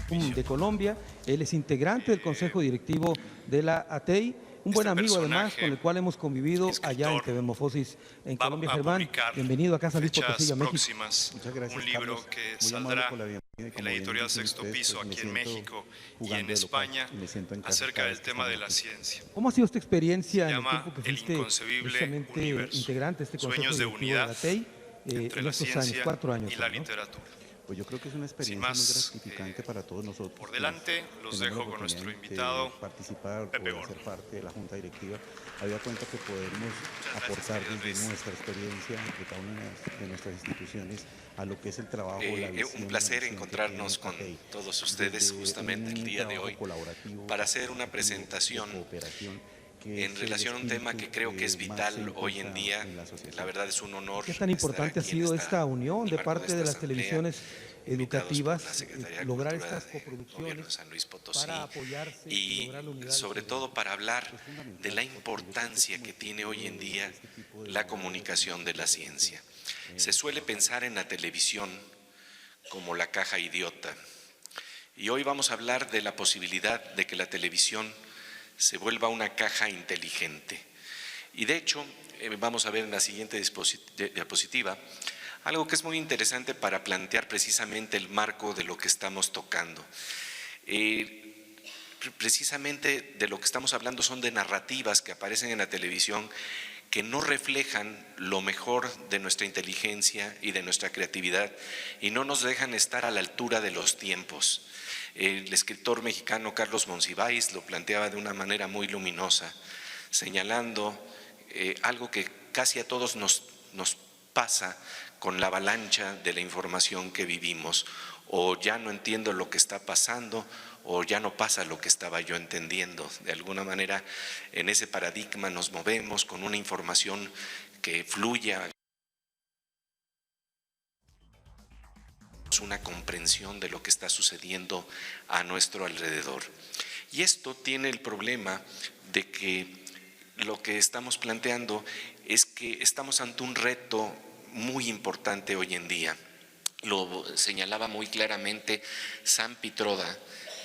de Colombia. Él es integrante del Consejo Directivo de la ATEI, un buen amigo además con el cual hemos convivido allá en TV Mofosis en Colombia. Germán, bienvenido acá a San Luis Potosí, a México. Muchas gracias, un libro Carlos, que muy saldrá por la bienvenida. en la editorial Sexto Piso aquí en México y en España acerca del tema de la ciencia. ¿Cómo ha sido esta experiencia en el llama tiempo que El fuiste inconcebible precisamente universo, integrante de este Consejo sueños de Directivo de unidad la ATEI entre en la estos ciencia años, 4 años? y la ¿no? literatura. Pues yo creo que es una experiencia Sin más, muy gratificante para todos nosotros. Por delante los Tenemos dejo la con nuestro oportunidad invitado, de participar Pepe o Gordo. ser parte de la Junta Directiva. Había cuenta que podemos aportar desde nuestra experiencia de cada una de nuestras instituciones a lo que es el trabajo, la visión, un placer la misión encontrarnos que con tiene ATEI, todos ustedes desde justamente el un día de trabajo hoy colaborativo, para hacer una participativo, de presentación cooperación, que en es relación a un tema que creo que es más se vital hoy en impulsa día. en la asociación. La verdad es un honor. ¿Qué tan importante ha sido esta unión de parte de las televisiones educativas, lograr estas coproducciones para apoyarse y lograr la unidad? Sobre todo para hablar de la importancia que tiene hoy en día la comunicación de la ciencia. Se suele pensar en la televisión como la caja idiota. Y hoy vamos a hablar de la posibilidad de que la televisión se vuelva una caja inteligente. Y de hecho, vamos a ver en la siguiente diapositiva algo que es muy interesante para plantear precisamente el marco de lo que estamos tocando. Precisamente de lo que estamos hablando son de narrativas que aparecen en la televisión que no reflejan lo mejor de nuestra inteligencia y de nuestra creatividad y no nos dejan estar a la altura de los tiempos. El escritor mexicano Carlos Monsiváis lo planteaba de una manera muy luminosa, señalando algo que casi a todos nos pasa con la avalancha de la información que vivimos. O ya no entiendo lo que está pasando, o ya no pasa lo que estaba yo entendiendo. De alguna manera, en ese paradigma nos movemos con una información que fluye, una comprensión de lo que está sucediendo a nuestro alrededor. Y esto tiene el problema de que lo que estamos planteando es que estamos ante un reto muy importante hoy en día. Lo señalaba muy claramente Sam Pitroda,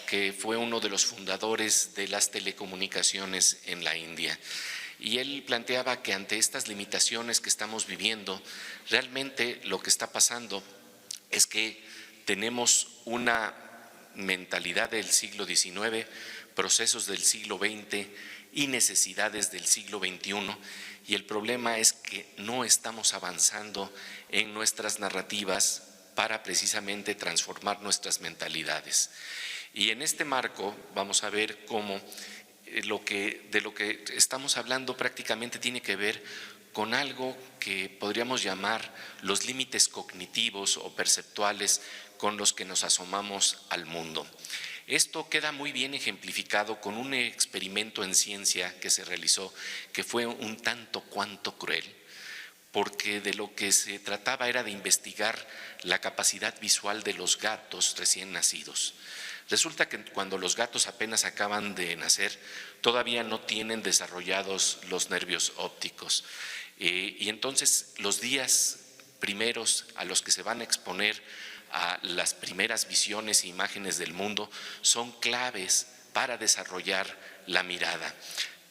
que fue uno de los fundadores de las telecomunicaciones en la India. Y él planteaba que ante estas limitaciones que estamos viviendo, realmente lo que está pasando es que tenemos una mentalidad del siglo XIX, procesos del siglo XX y necesidades del siglo XXI, y el problema es que no estamos avanzando en nuestras narrativas para precisamente transformar nuestras mentalidades. Y en este marco vamos a ver cómo de lo que estamos hablando prácticamente tiene que ver con algo que podríamos llamar los límites cognitivos o perceptuales con los que nos asomamos al mundo. Esto queda muy bien ejemplificado con un experimento en ciencia que se realizó, que fue un tanto cuanto cruel, porque de lo que se trataba era de investigar la capacidad visual de los gatos recién nacidos. Resulta que cuando los gatos apenas acaban de nacer, todavía no tienen desarrollados los nervios ópticos. Y entonces los días primeros a los que se van a exponer a las primeras visiones e imágenes del mundo son claves para desarrollar la mirada.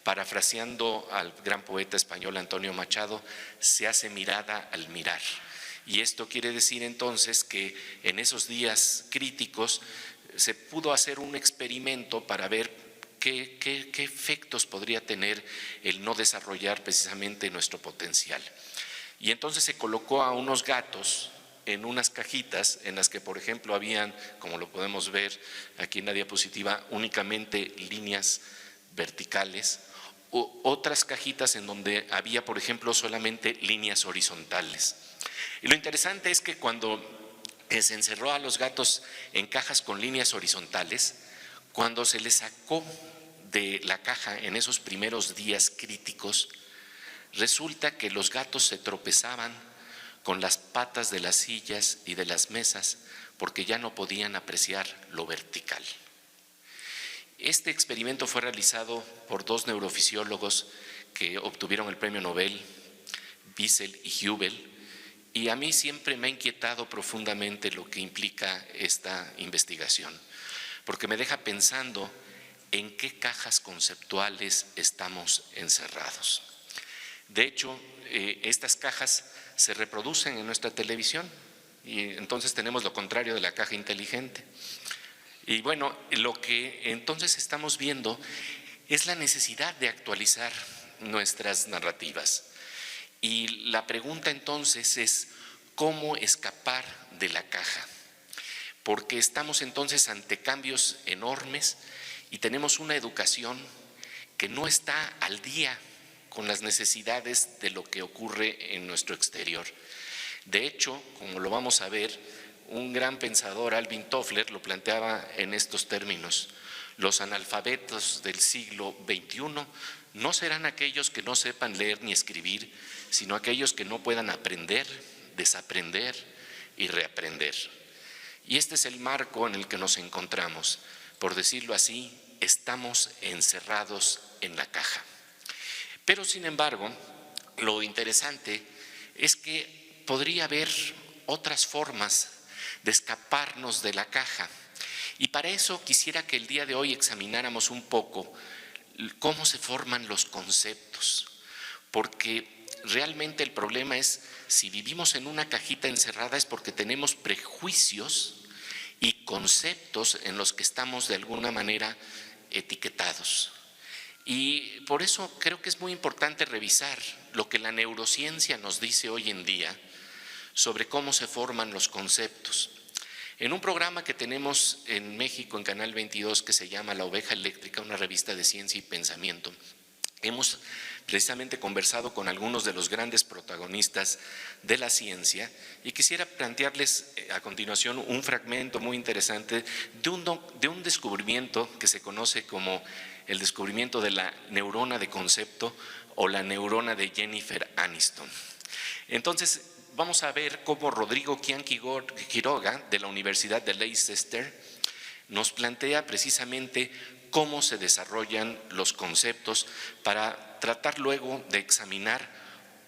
Parafraseando al gran poeta español Antonio Machado, se hace mirada al mirar. Y esto quiere decir entonces que en esos días críticos se pudo hacer un experimento para ver qué efectos podría tener el no desarrollar precisamente nuestro potencial. Y entonces se colocó a unos gatos en unas cajitas en las que, por ejemplo, habían, como lo podemos ver aquí en la diapositiva, únicamente líneas verticales, o otras cajitas en donde había, por ejemplo, solamente líneas horizontales. Y lo interesante es que cuando se encerró a los gatos en cajas con líneas horizontales, cuando se les sacó de la caja en esos primeros días críticos, resulta que los gatos se tropezaban con las patas de las sillas y de las mesas porque ya no podían apreciar lo vertical. Este experimento fue realizado por dos neurofisiólogos que obtuvieron el premio Nobel, Wiesel y Hubel, y a mí siempre me ha inquietado profundamente lo que implica esta investigación. porque me deja pensando en qué cajas conceptuales estamos encerrados. De hecho, estas cajas se reproducen en nuestra televisión y entonces tenemos lo contrario de la caja inteligente. Y bueno, lo que entonces estamos viendo es la necesidad de actualizar nuestras narrativas. Y la pregunta entonces es, ¿cómo escapar de la caja? Porque estamos entonces ante cambios enormes y tenemos una educación que no está al día con las necesidades de lo que ocurre en nuestro exterior. De hecho, como lo vamos a ver, un gran pensador, Alvin Toffler, lo planteaba en estos términos: los analfabetos del siglo XXI no serán aquellos que no sepan leer ni escribir, sino aquellos que no puedan aprender, desaprender y reaprender. Y este es el marco en el que nos encontramos. Por decirlo así, estamos encerrados en la caja. Pero, sin embargo, lo interesante es que podría haber otras formas de escaparnos de la caja. Y para eso quisiera que el día de hoy examináramos un poco cómo se forman los conceptos, porque realmente el problema es, si vivimos en una cajita encerrada es porque tenemos prejuicios y conceptos en los que estamos de alguna manera etiquetados. Y por eso creo que es muy importante revisar lo que la neurociencia nos dice hoy en día sobre cómo se forman los conceptos. En un programa que tenemos en México, en Canal 22, que se llama La Oveja Eléctrica, una revista de ciencia y pensamiento, hemos precisamente conversado con algunos de los grandes protagonistas de la ciencia y quisiera plantearles a continuación un fragmento muy interesante de un descubrimiento que se conoce como el descubrimiento de la neurona de concepto o la neurona de Jennifer Aniston. Entonces, vamos a ver cómo Rodrigo Quiroga, de la Universidad de Leicester, nos plantea precisamente cómo se desarrollan los conceptos para tratar luego de examinar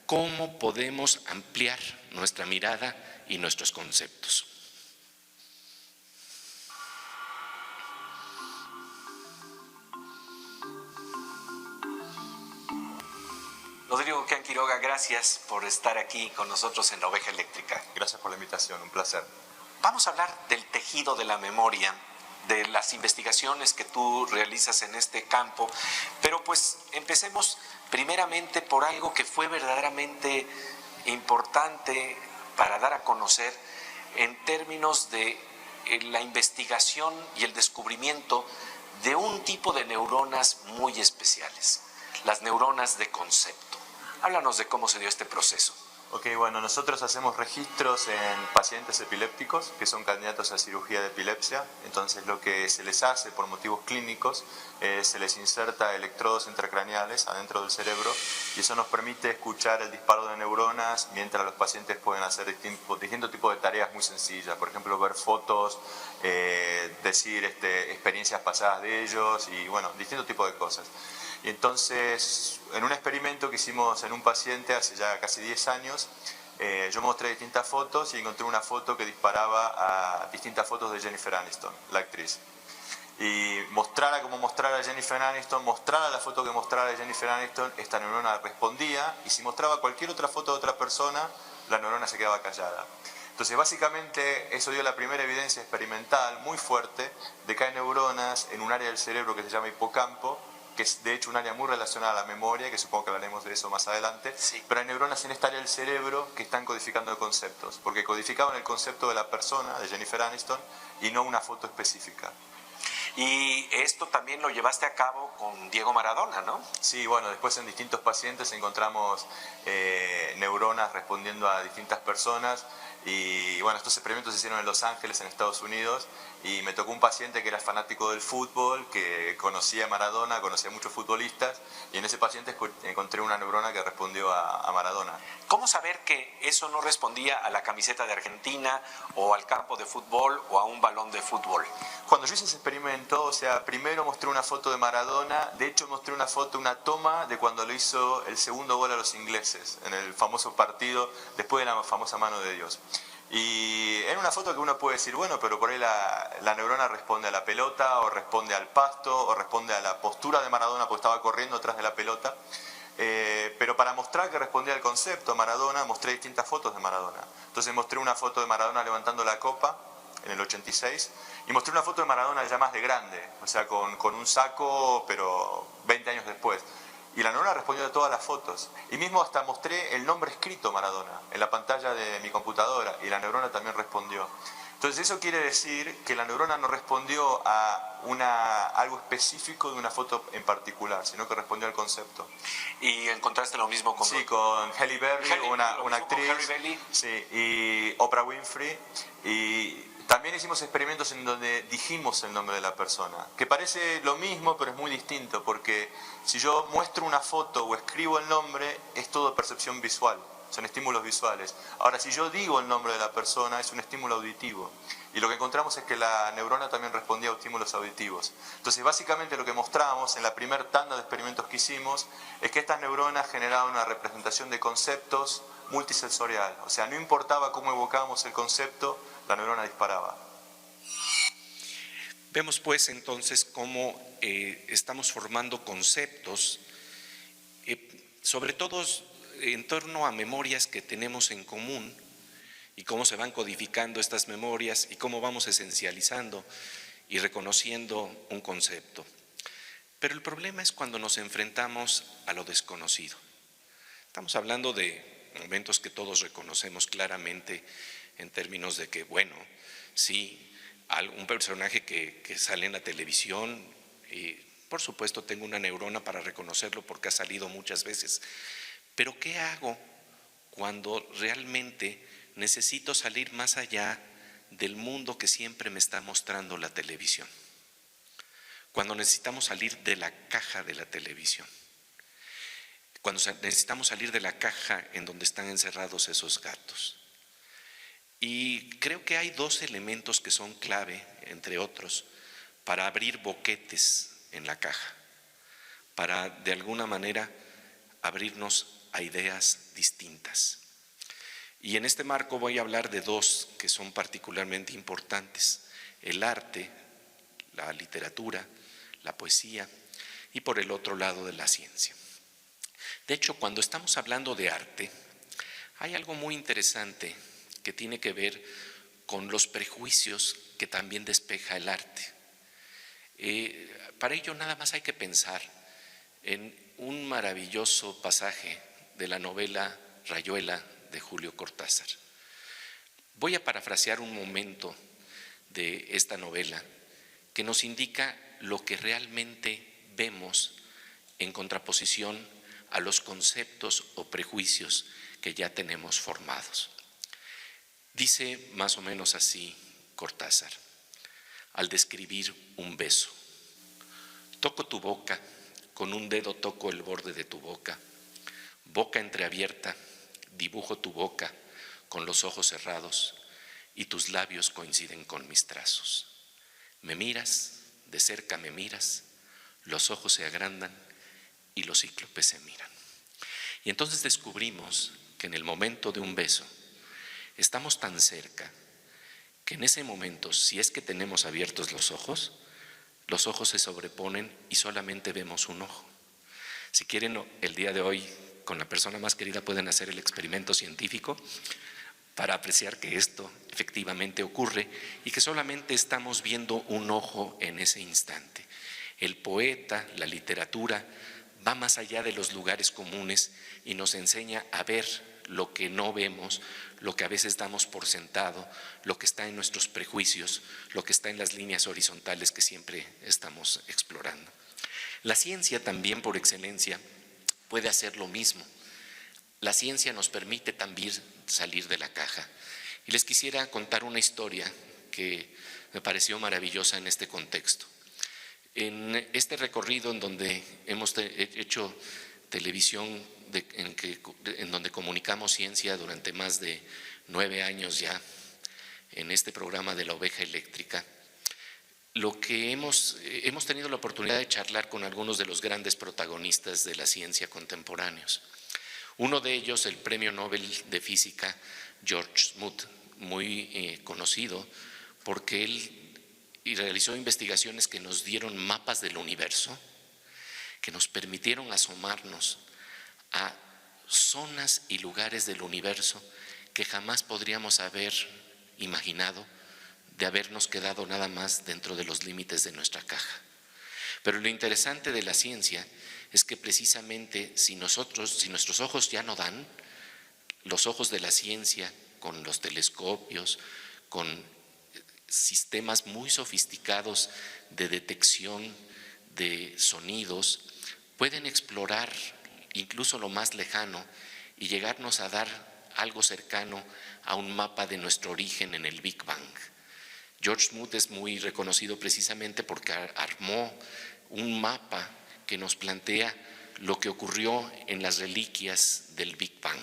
cómo podemos ampliar nuestra mirada y nuestros conceptos. Rodrigo Quiroga, gracias por estar aquí con nosotros en La Oveja Eléctrica. Gracias por la invitación, un placer. Vamos a hablar del tejido de la memoria, de las investigaciones que tú realizas en este campo, pero pues empecemos primeramente por algo que fue verdaderamente importante para dar a conocer en términos de la investigación y el descubrimiento de un tipo de neuronas muy especiales, las neuronas de concepto. Háblanos de cómo se dio este proceso. Ok, bueno, nosotros hacemos registros en pacientes epilépticos que son candidatos a cirugía de epilepsia. Entonces lo que se les hace por motivos clínicos, se les inserta electrodos intracraneales adentro del cerebro y eso nos permite escuchar el disparo de neuronas mientras los pacientes pueden hacer distintos tipos de tareas muy sencillas. Por ejemplo, ver fotos, decir experiencias pasadas de ellos y bueno, distintos tipos de cosas. Y entonces, en un experimento que hicimos en un paciente hace ya casi 10 años, yo mostré distintas fotos y encontré una foto que disparaba a distintas fotos de Jennifer Aniston, la actriz. Y mostrara como mostrara a Jennifer Aniston, mostrara la foto que mostrara a Jennifer Aniston, esta neurona respondía, y si mostraba cualquier otra foto de otra persona, la neurona se quedaba callada. Entonces, básicamente, eso dio la primera evidencia experimental muy fuerte de que hay neuronas en un área del cerebro que se llama hipocampo, que es de hecho un área muy relacionada a la memoria, que supongo que hablaremos de eso más adelante, sí. Pero hay neuronas en esta área del cerebro que están codificando conceptos, porque codificaban el concepto de la persona, de Jennifer Aniston, y no una foto específica. Y esto también lo llevaste a cabo con Diego Maradona, ¿no? Sí, bueno, después en distintos pacientes encontramos neuronas respondiendo a distintas personas. Y bueno, estos experimentos se hicieron en Los Ángeles, en Estados Unidos, y me tocó un paciente que era fanático del fútbol, que conocía a Maradona, conocía a muchos futbolistas, y en ese paciente encontré una neurona que respondió a Maradona. ¿Cómo saber que eso no respondía a la camiseta de Argentina o al campo de fútbol o a un balón de fútbol? Cuando yo hice ese experimento, o sea, primero mostré una foto de Maradona, de hecho mostré una toma de cuando lo hizo el segundo gol a los ingleses, en el famoso partido, después de la famosa mano de Dios. Y en una foto que uno puede decir, bueno, pero por ahí la neurona responde a la pelota, o responde al pasto, o responde a la postura de Maradona porque estaba corriendo atrás de la pelota. Pero para mostrar que respondía al concepto Maradona, mostré distintas fotos de Maradona. Entonces mostré una foto de Maradona levantando la copa en el 86 y mostré una foto de Maradona ya más de grande, o sea, con un saco, pero 20 años después. Y la neurona respondió a todas las fotos. Y mismo hasta mostré el nombre escrito Maradona en la pantalla de mi computadora y la neurona también respondió. Entonces eso quiere decir que la neurona no respondió a algo específico de una foto en particular, sino que respondió al concepto. ¿Y encontraste lo mismo con...? Sí, con Halle Berry, una actriz, sí, y Oprah Winfrey. Y también hicimos experimentos en donde dijimos el nombre de la persona, que parece lo mismo, pero es muy distinto, porque si yo muestro una foto o escribo el nombre, es todo percepción visual. Son estímulos visuales. Ahora, si yo digo el nombre de la persona, es un estímulo auditivo. Y lo que encontramos es que la neurona también respondía a estímulos auditivos. Entonces, básicamente lo que mostramos en la primera tanda de experimentos que hicimos es que estas neuronas generaban una representación de conceptos multisensorial. O sea, no importaba cómo evocábamos el concepto, la neurona disparaba. Vemos pues entonces cómo estamos formando conceptos, sobre todo en torno a memorias que tenemos en común y cómo se van codificando estas memorias y cómo vamos esencializando y reconociendo un concepto. Pero el problema es cuando nos enfrentamos a lo desconocido. Estamos hablando de momentos que todos reconocemos claramente en términos de que, bueno, sí, un personaje que sale en la televisión, por supuesto tengo una neurona para reconocerlo porque ha salido muchas veces. Pero ¿qué hago cuando realmente necesito salir más allá del mundo que siempre me está mostrando la televisión? Cuando necesitamos salir de la caja de la televisión, cuando necesitamos salir de la caja en donde están encerrados esos gatos. Y creo que hay dos elementos que son clave, entre otros, para abrir boquetes en la caja, para de alguna manera abrirnos a ideas distintas. Y en este marco voy a hablar de dos que son particularmente importantes: el arte, la literatura, la poesía, y por el otro lado de la ciencia. De hecho, cuando estamos hablando de arte, hay algo muy interesante que tiene que ver con los prejuicios que también despeja el arte. Para ello nada más hay que pensar en un maravilloso pasaje de la novela Rayuela de Julio Cortázar. Voy a parafrasear un momento de esta novela que nos indica lo que realmente vemos en contraposición a los conceptos o prejuicios que ya tenemos formados. Dice más o menos así Cortázar, al describir un beso: toco tu boca, con un dedo toco el borde de tu boca, boca entreabierta, dibujo tu boca con los ojos cerrados y tus labios coinciden con mis trazos. Me miras, de cerca me miras, los ojos se agrandan y los cíclopes se miran. Y entonces descubrimos que en el momento de un beso estamos tan cerca que en ese momento, si es que tenemos abiertos los ojos se sobreponen y solamente vemos un ojo. Si quieren, el día de hoy, con la persona más querida, pueden hacer el experimento científico para apreciar que esto efectivamente ocurre y que solamente estamos viendo un ojo en ese instante. El poeta, la literatura, va más allá de los lugares comunes y nos enseña a ver lo que no vemos, lo que a veces damos por sentado, lo que está en nuestros prejuicios, lo que está en las líneas horizontales que siempre estamos explorando. La ciencia también, por excelencia, puede hacer lo mismo. La ciencia nos permite también salir de la caja. Y les quisiera contar una historia que me pareció maravillosa en este contexto. En este recorrido en donde hemos hecho televisión en donde comunicamos ciencia durante más de 9 años ya, en este programa de la oveja eléctrica, lo que hemos tenido la oportunidad de charlar con algunos de los grandes protagonistas de la ciencia contemporáneos. Uno de ellos, el Premio Nobel de Física, George Smoot, muy conocido porque él realizó investigaciones que nos dieron mapas del universo, que nos permitieron asomarnos a zonas y lugares del universo que jamás podríamos haber imaginado de habernos quedado nada más dentro de los límites de nuestra caja. Pero lo interesante de la ciencia es que precisamente si nuestros ojos ya no dan, los ojos de la ciencia, con los telescopios, con sistemas muy sofisticados de detección de sonidos, pueden explorar incluso lo más lejano y llegarnos a dar algo cercano a un mapa de nuestro origen en el Big Bang. George Smoot es muy reconocido precisamente porque armó un mapa que nos plantea lo que ocurrió en las reliquias del Big Bang.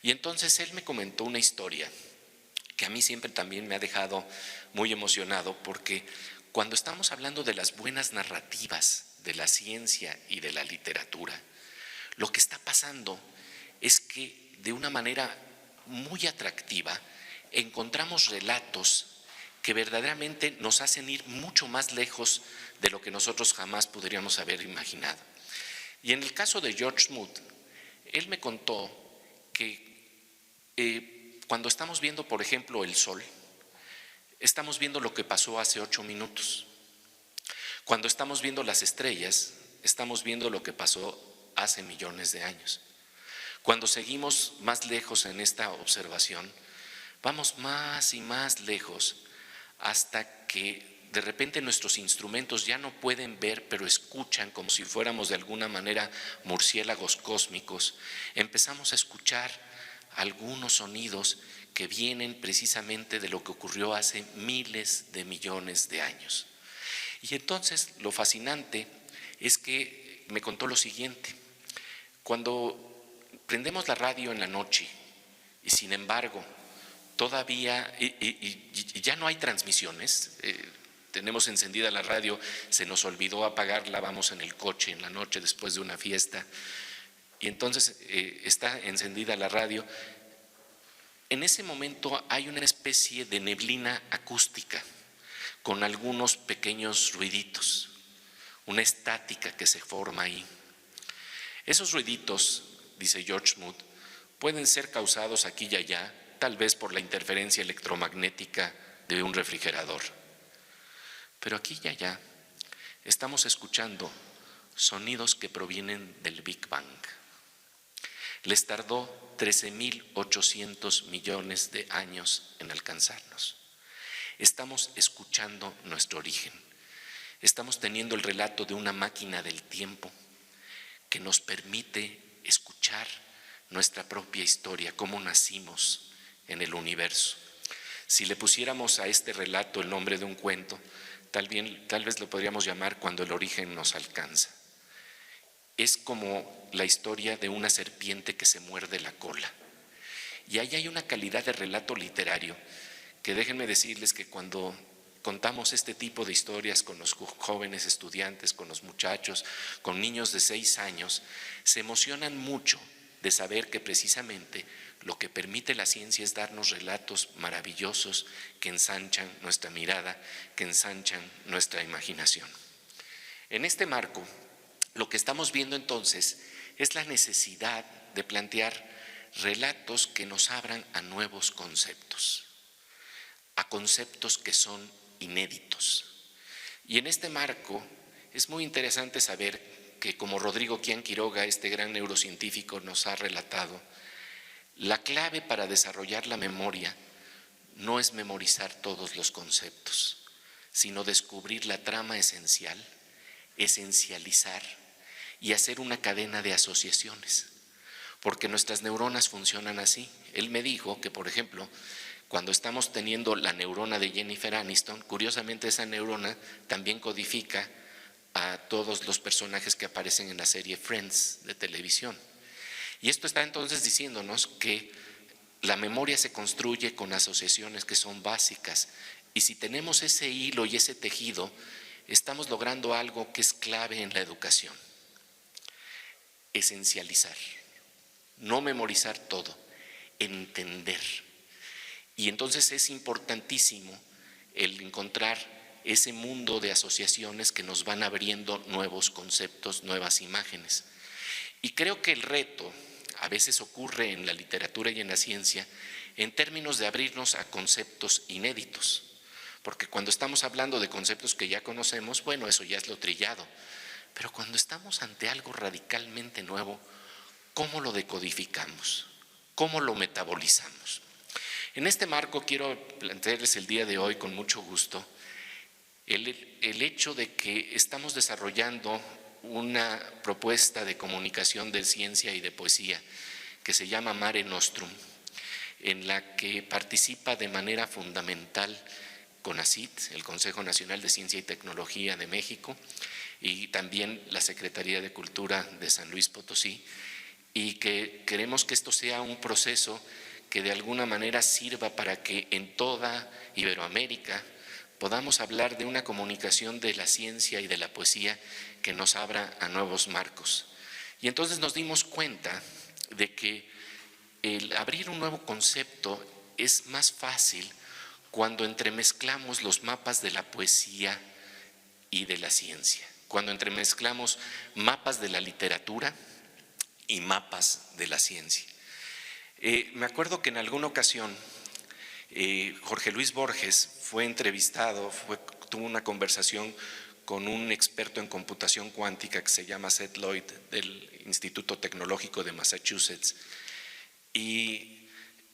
Y entonces él me comentó una historia que a mí siempre también me ha dejado muy emocionado, porque cuando estamos hablando de las buenas narrativas de la ciencia y de la literatura, lo que está pasando es que de una manera muy atractiva encontramos relatos que verdaderamente nos hacen ir mucho más lejos de lo que nosotros jamás podríamos haber imaginado. Y en el caso de George Smoot, él me contó que cuando estamos viendo, por ejemplo, el sol, estamos viendo lo que pasó hace 8 minutos. Cuando estamos viendo las estrellas, estamos viendo lo que pasó hace millones de años. Cuando seguimos más lejos en esta observación, vamos más y más lejos hasta que de repente nuestros instrumentos ya no pueden ver, pero escuchan como si fuéramos de alguna manera murciélagos cósmicos. Empezamos a escuchar algunos sonidos que vienen precisamente de lo que ocurrió hace miles de millones de años. Y entonces lo fascinante es que me contó lo siguiente: cuando prendemos la radio en la noche y sin embargo todavía ya no hay transmisiones, tenemos encendida la radio, se nos olvidó apagarla, vamos en el coche en la noche después de una fiesta y entonces está encendida la radio. En ese momento hay una especie de neblina acústica con algunos pequeños ruiditos, una estática que se forma ahí. Esos ruiditos, dice George Smoot, pueden ser causados aquí y allá, tal vez por la interferencia electromagnética de un refrigerador. Pero aquí y allá estamos escuchando sonidos que provienen del Big Bang. Les tardó 13.800 millones de años en alcanzarnos. Estamos escuchando nuestro origen. Estamos teniendo el relato de una máquina del tiempo que nos permite escuchar nuestra propia historia, cómo nacimos en el universo. Si le pusiéramos a este relato el nombre de un cuento, tal vez lo podríamos llamar Cuando el origen nos alcanza. Es como la historia de una serpiente que se muerde la cola. Y ahí hay una calidad de relato literario que déjenme decirles que cuando contamos este tipo de historias con los jóvenes estudiantes, con los muchachos, con niños de 6 años, se emocionan mucho de saber que precisamente lo que permite la ciencia es darnos relatos maravillosos que ensanchan nuestra mirada, que ensanchan nuestra imaginación. En este marco, lo que estamos viendo entonces es la necesidad de plantear relatos que nos abran a nuevos conceptos, a conceptos que son inéditos. Y en este marco es muy interesante saber que, como Rodrigo Quián Quiroga, este gran neurocientífico, nos ha relatado, la clave para desarrollar la memoria no es memorizar todos los conceptos, sino descubrir la trama esencial, esencializar y hacer una cadena de asociaciones, porque nuestras neuronas funcionan así. Él me dijo que, por ejemplo, cuando estamos teniendo la neurona de Jennifer Aniston, curiosamente esa neurona también codifica a todos los personajes que aparecen en la serie Friends de televisión. Y esto está entonces diciéndonos que la memoria se construye con asociaciones que son básicas, y si tenemos ese hilo y ese tejido, estamos logrando algo que es clave en la educación: esencializar, no memorizar todo, entender. Y entonces es importantísimo el encontrar ese mundo de asociaciones que nos van abriendo nuevos conceptos, nuevas imágenes. Y creo que el reto a veces ocurre en la literatura y en la ciencia en términos de abrirnos a conceptos inéditos, porque cuando estamos hablando de conceptos que ya conocemos, bueno, eso ya es lo trillado, pero cuando estamos ante algo radicalmente nuevo, ¿cómo lo decodificamos? ¿Cómo lo metabolizamos? En este marco quiero plantearles el día de hoy con mucho gusto el hecho de que estamos desarrollando una propuesta de comunicación de ciencia y de poesía que se llama Mare Nostrum, en la que participa de manera fundamental CONACYT, el Consejo Nacional de Ciencia y Tecnología de México, y también la Secretaría de Cultura de San Luis Potosí, y que queremos que esto sea un proceso que de alguna manera sirva para que en toda Iberoamérica podamos hablar de una comunicación de la ciencia y de la poesía que nos abra a nuevos marcos. Y entonces nos dimos cuenta de que el abrir un nuevo concepto es más fácil cuando entremezclamos los mapas de la poesía y de la ciencia, cuando entremezclamos mapas de la literatura y mapas de la ciencia. Me acuerdo que en alguna ocasión Jorge Luis Borges fue entrevistado, tuvo una conversación con un experto en computación cuántica que se llama Seth Lloyd del Instituto Tecnológico de Massachusetts, y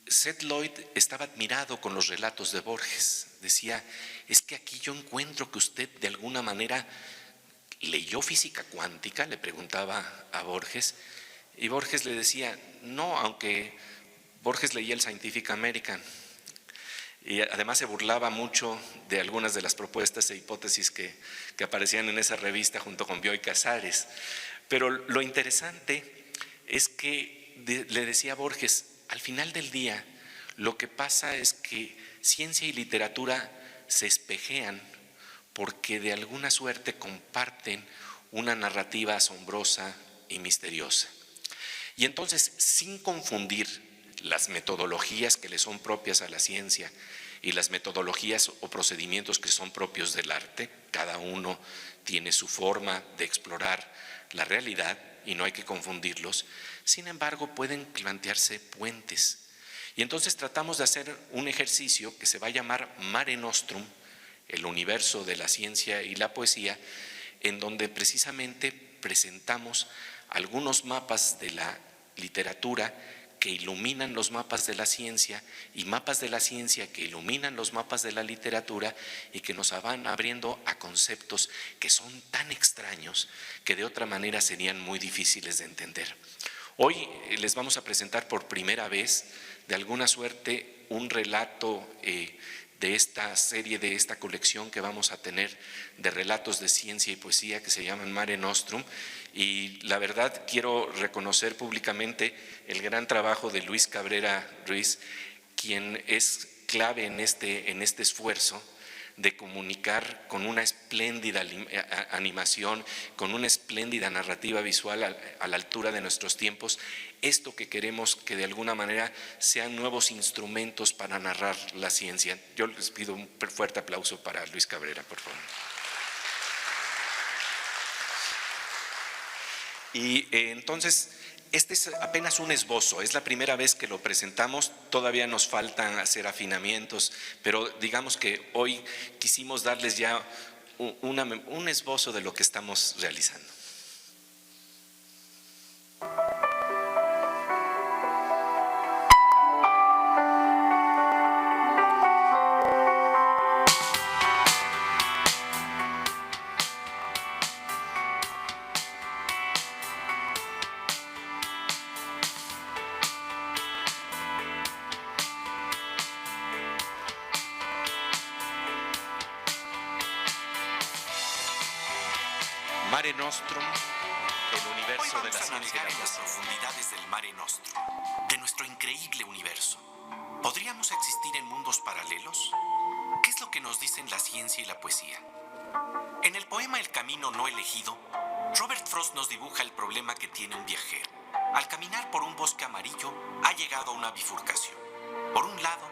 Seth Lloyd estaba admirado con los relatos de Borges. Decía, es que aquí yo encuentro que usted de alguna manera leyó física cuántica, le preguntaba a Borges, y Borges le decía, no, aunque Borges leía el Scientific American, y además se burlaba mucho de algunas de las propuestas e hipótesis que aparecían en esa revista junto con Bioy Casares. Pero lo interesante es que le decía a Borges, al final del día, lo que pasa es que ciencia y literatura se espejean porque de alguna suerte comparten una narrativa asombrosa y misteriosa. Y entonces, sin confundir las metodologías que le son propias a la ciencia y las metodologías o procedimientos que son propios del arte, cada uno tiene su forma de explorar la realidad y no hay que confundirlos, sin embargo pueden plantearse puentes. Y entonces tratamos de hacer un ejercicio que se va a llamar Mare Nostrum, el universo de la ciencia y la poesía, en donde precisamente presentamos algunos mapas de la literatura que iluminan los mapas de la ciencia y mapas de la ciencia que iluminan los mapas de la literatura y que nos van abriendo a conceptos que son tan extraños que de otra manera serían muy difíciles de entender. Hoy les vamos a presentar por primera vez, de alguna suerte, un relato de esta serie, de esta colección que vamos a tener de relatos de ciencia y poesía que se llaman Mare Nostrum, y la verdad quiero reconocer públicamente el gran trabajo de Luis Cabrera Ruiz, quien es clave en este esfuerzo de comunicar con una espléndida animación, con una espléndida narrativa visual a la altura de nuestros tiempos, esto que queremos que de alguna manera sean nuevos instrumentos para narrar la ciencia. Yo les pido un fuerte aplauso para Luis Cabrera, por favor. Y entonces, este es apenas un esbozo, es la primera vez que lo presentamos, todavía nos faltan hacer afinamientos, pero digamos que hoy quisimos darles ya un esbozo de lo que estamos realizando. Mare Nostrum el universo de la ciencia y la navegar en las poesía. profundidades del Mare Nostrum, de nuestro increíble universo. ¿Podríamos existir en mundos paralelos? ¿Qué es lo que nos dicen la ciencia y la poesía? En el poema El camino no elegido, Robert Frost nos dibuja el problema que tiene un viajero. Al caminar por un bosque amarillo, ha llegado a una bifurcación. Por un lado,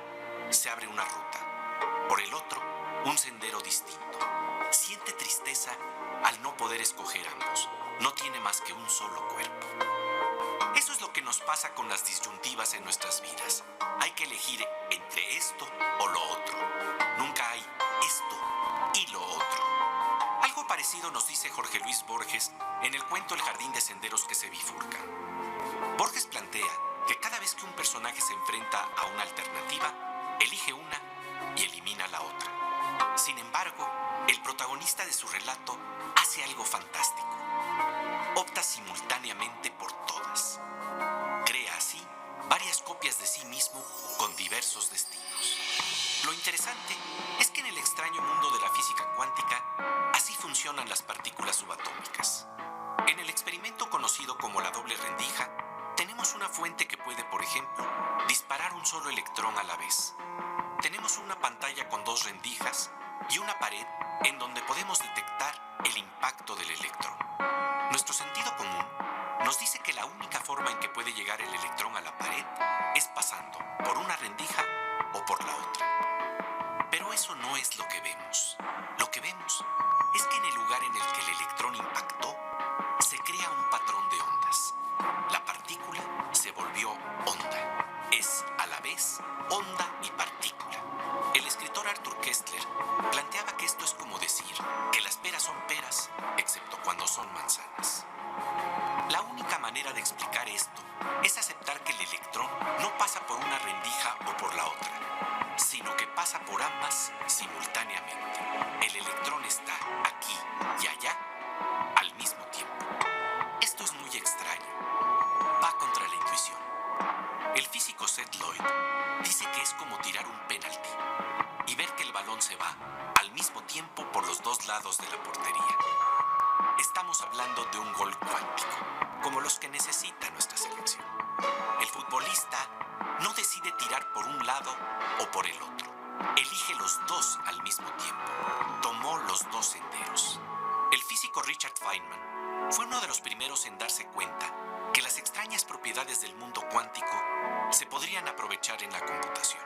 se abre una ruta. Por el otro, un sendero distinto. Siente tristeza al no poder escoger ambos. No tiene más que un solo cuerpo. Eso es lo que nos pasa con las disyuntivas en nuestras vidas. Hay que elegir entre esto o lo otro. Nunca hay esto y lo otro. Algo parecido nos dice Jorge Luis Borges en el cuento El jardín de senderos que se bifurcan. Borges plantea que cada vez que un personaje se enfrenta a una alternativa, elige una y elimina la otra. Sin embargo, el protagonista de su relato hace algo fantástico. Opta simultáneamente por todas. Crea así varias copias de sí mismo con diversos destinos. Lo interesante es que en el extraño mundo de la física cuántica, así funcionan las partículas subatómicas. En el experimento conocido como la doble rendija, tenemos una fuente que puede, por ejemplo, disparar un solo electrón a la vez. Tenemos una pantalla con dos rendijas y una pared en donde podemos detectar el impacto del electrón. Nuestro sentido común nos dice que la única forma en que puede llegar el electrón a la pared es pasando por una rendija o por la otra. Pero eso no es lo que vemos. Lo que vemos es que en el lugar en el que el electrón impactó, se crea un patrón de ondas. La partícula se volvió onda. Es a la vez onda y partícula. El escritor Arthur Koestler planteaba que esto es como decir que las peras son peras, excepto cuando son manzanas. La única manera de explicar esto es aceptar que el electrón no pasa por una rendija o por la otra, sino que pasa por ambas simultáneamente. El electrón está aquí y allá al mismo tiempo. Esto es muy extraño. Va contra la intuición. El físico Seth Lloyd dice que es como tirar un penalti y ver que el balón se va al mismo tiempo por los dos lados de la portería. Estamos hablando de un gol cuántico, como los que necesita nuestra selección. El futbolista no decide tirar por un lado o por el otro. Elige los dos al mismo tiempo. Tomó los dos senderos. El físico Richard Feynman fue uno de los primeros en darse cuenta que las extrañas propiedades del mundo cuántico se podrían aprovechar en la computación.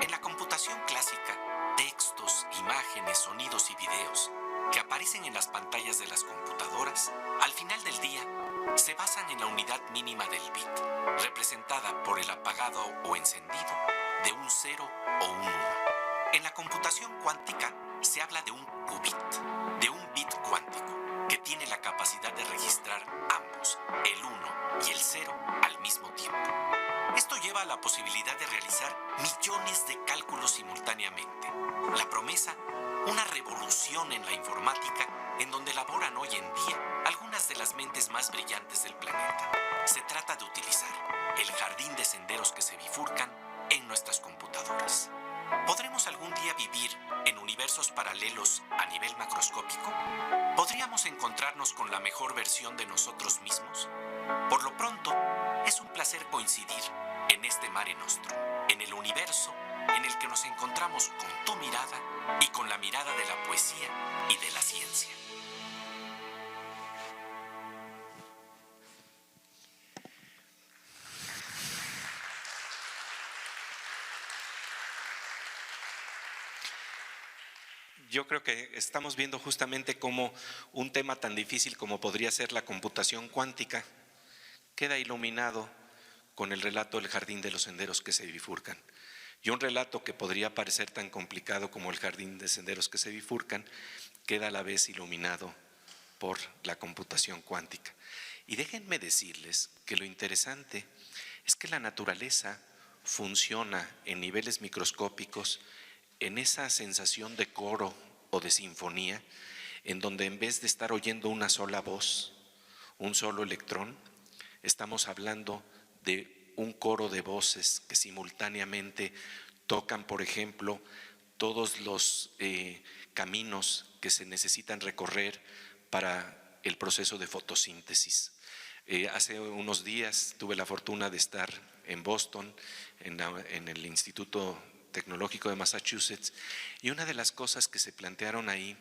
En la computación clásica, textos, imágenes, sonidos y videos que aparecen en las pantallas de las computadoras, al final del día, se basan en la unidad mínima del bit, representada por el apagado o encendido de un 0 o un 1. En la computación cuántica se habla de un qubit, de un bit cuántico, que tiene la capacidad de registrar ambos, el 1 y el 0, al mismo tiempo. Esto lleva a la posibilidad de realizar millones de cálculos simultáneamente. La promesa, una revolución en la informática en donde laboran hoy en día algunas de las mentes más brillantes del planeta. Se trata de utilizar el jardín de senderos que se bifurcan en nuestras computadoras. ¿Podremos algún día vivir en universos paralelos a nivel macroscópico? ¿Podríamos encontrarnos con la mejor versión de nosotros mismos? Por lo pronto, es un placer coincidir en este Mare Nostrum, en el universo en el que nos encontramos con tu mirada y con la mirada de la poesía y de la ciencia. Yo creo que estamos viendo justamente cómo un tema tan difícil como podría ser la computación cuántica queda iluminado con el relato del jardín de los senderos que se bifurcan. Y un relato que podría parecer tan complicado como el jardín de senderos que se bifurcan queda a la vez iluminado por la computación cuántica. Y déjenme decirles que lo interesante es que la naturaleza funciona en niveles microscópicos en esa sensación de coro o de sinfonía, en donde en vez de estar oyendo una sola voz, un solo electrón, estamos hablando de un coro de voces que simultáneamente tocan, por ejemplo, todos los caminos que se necesitan recorrer para el proceso de fotosíntesis. Hace unos días tuve la fortuna de estar en Boston, en el Instituto Tecnológico de Massachusetts, y una de las cosas que se plantearon ahí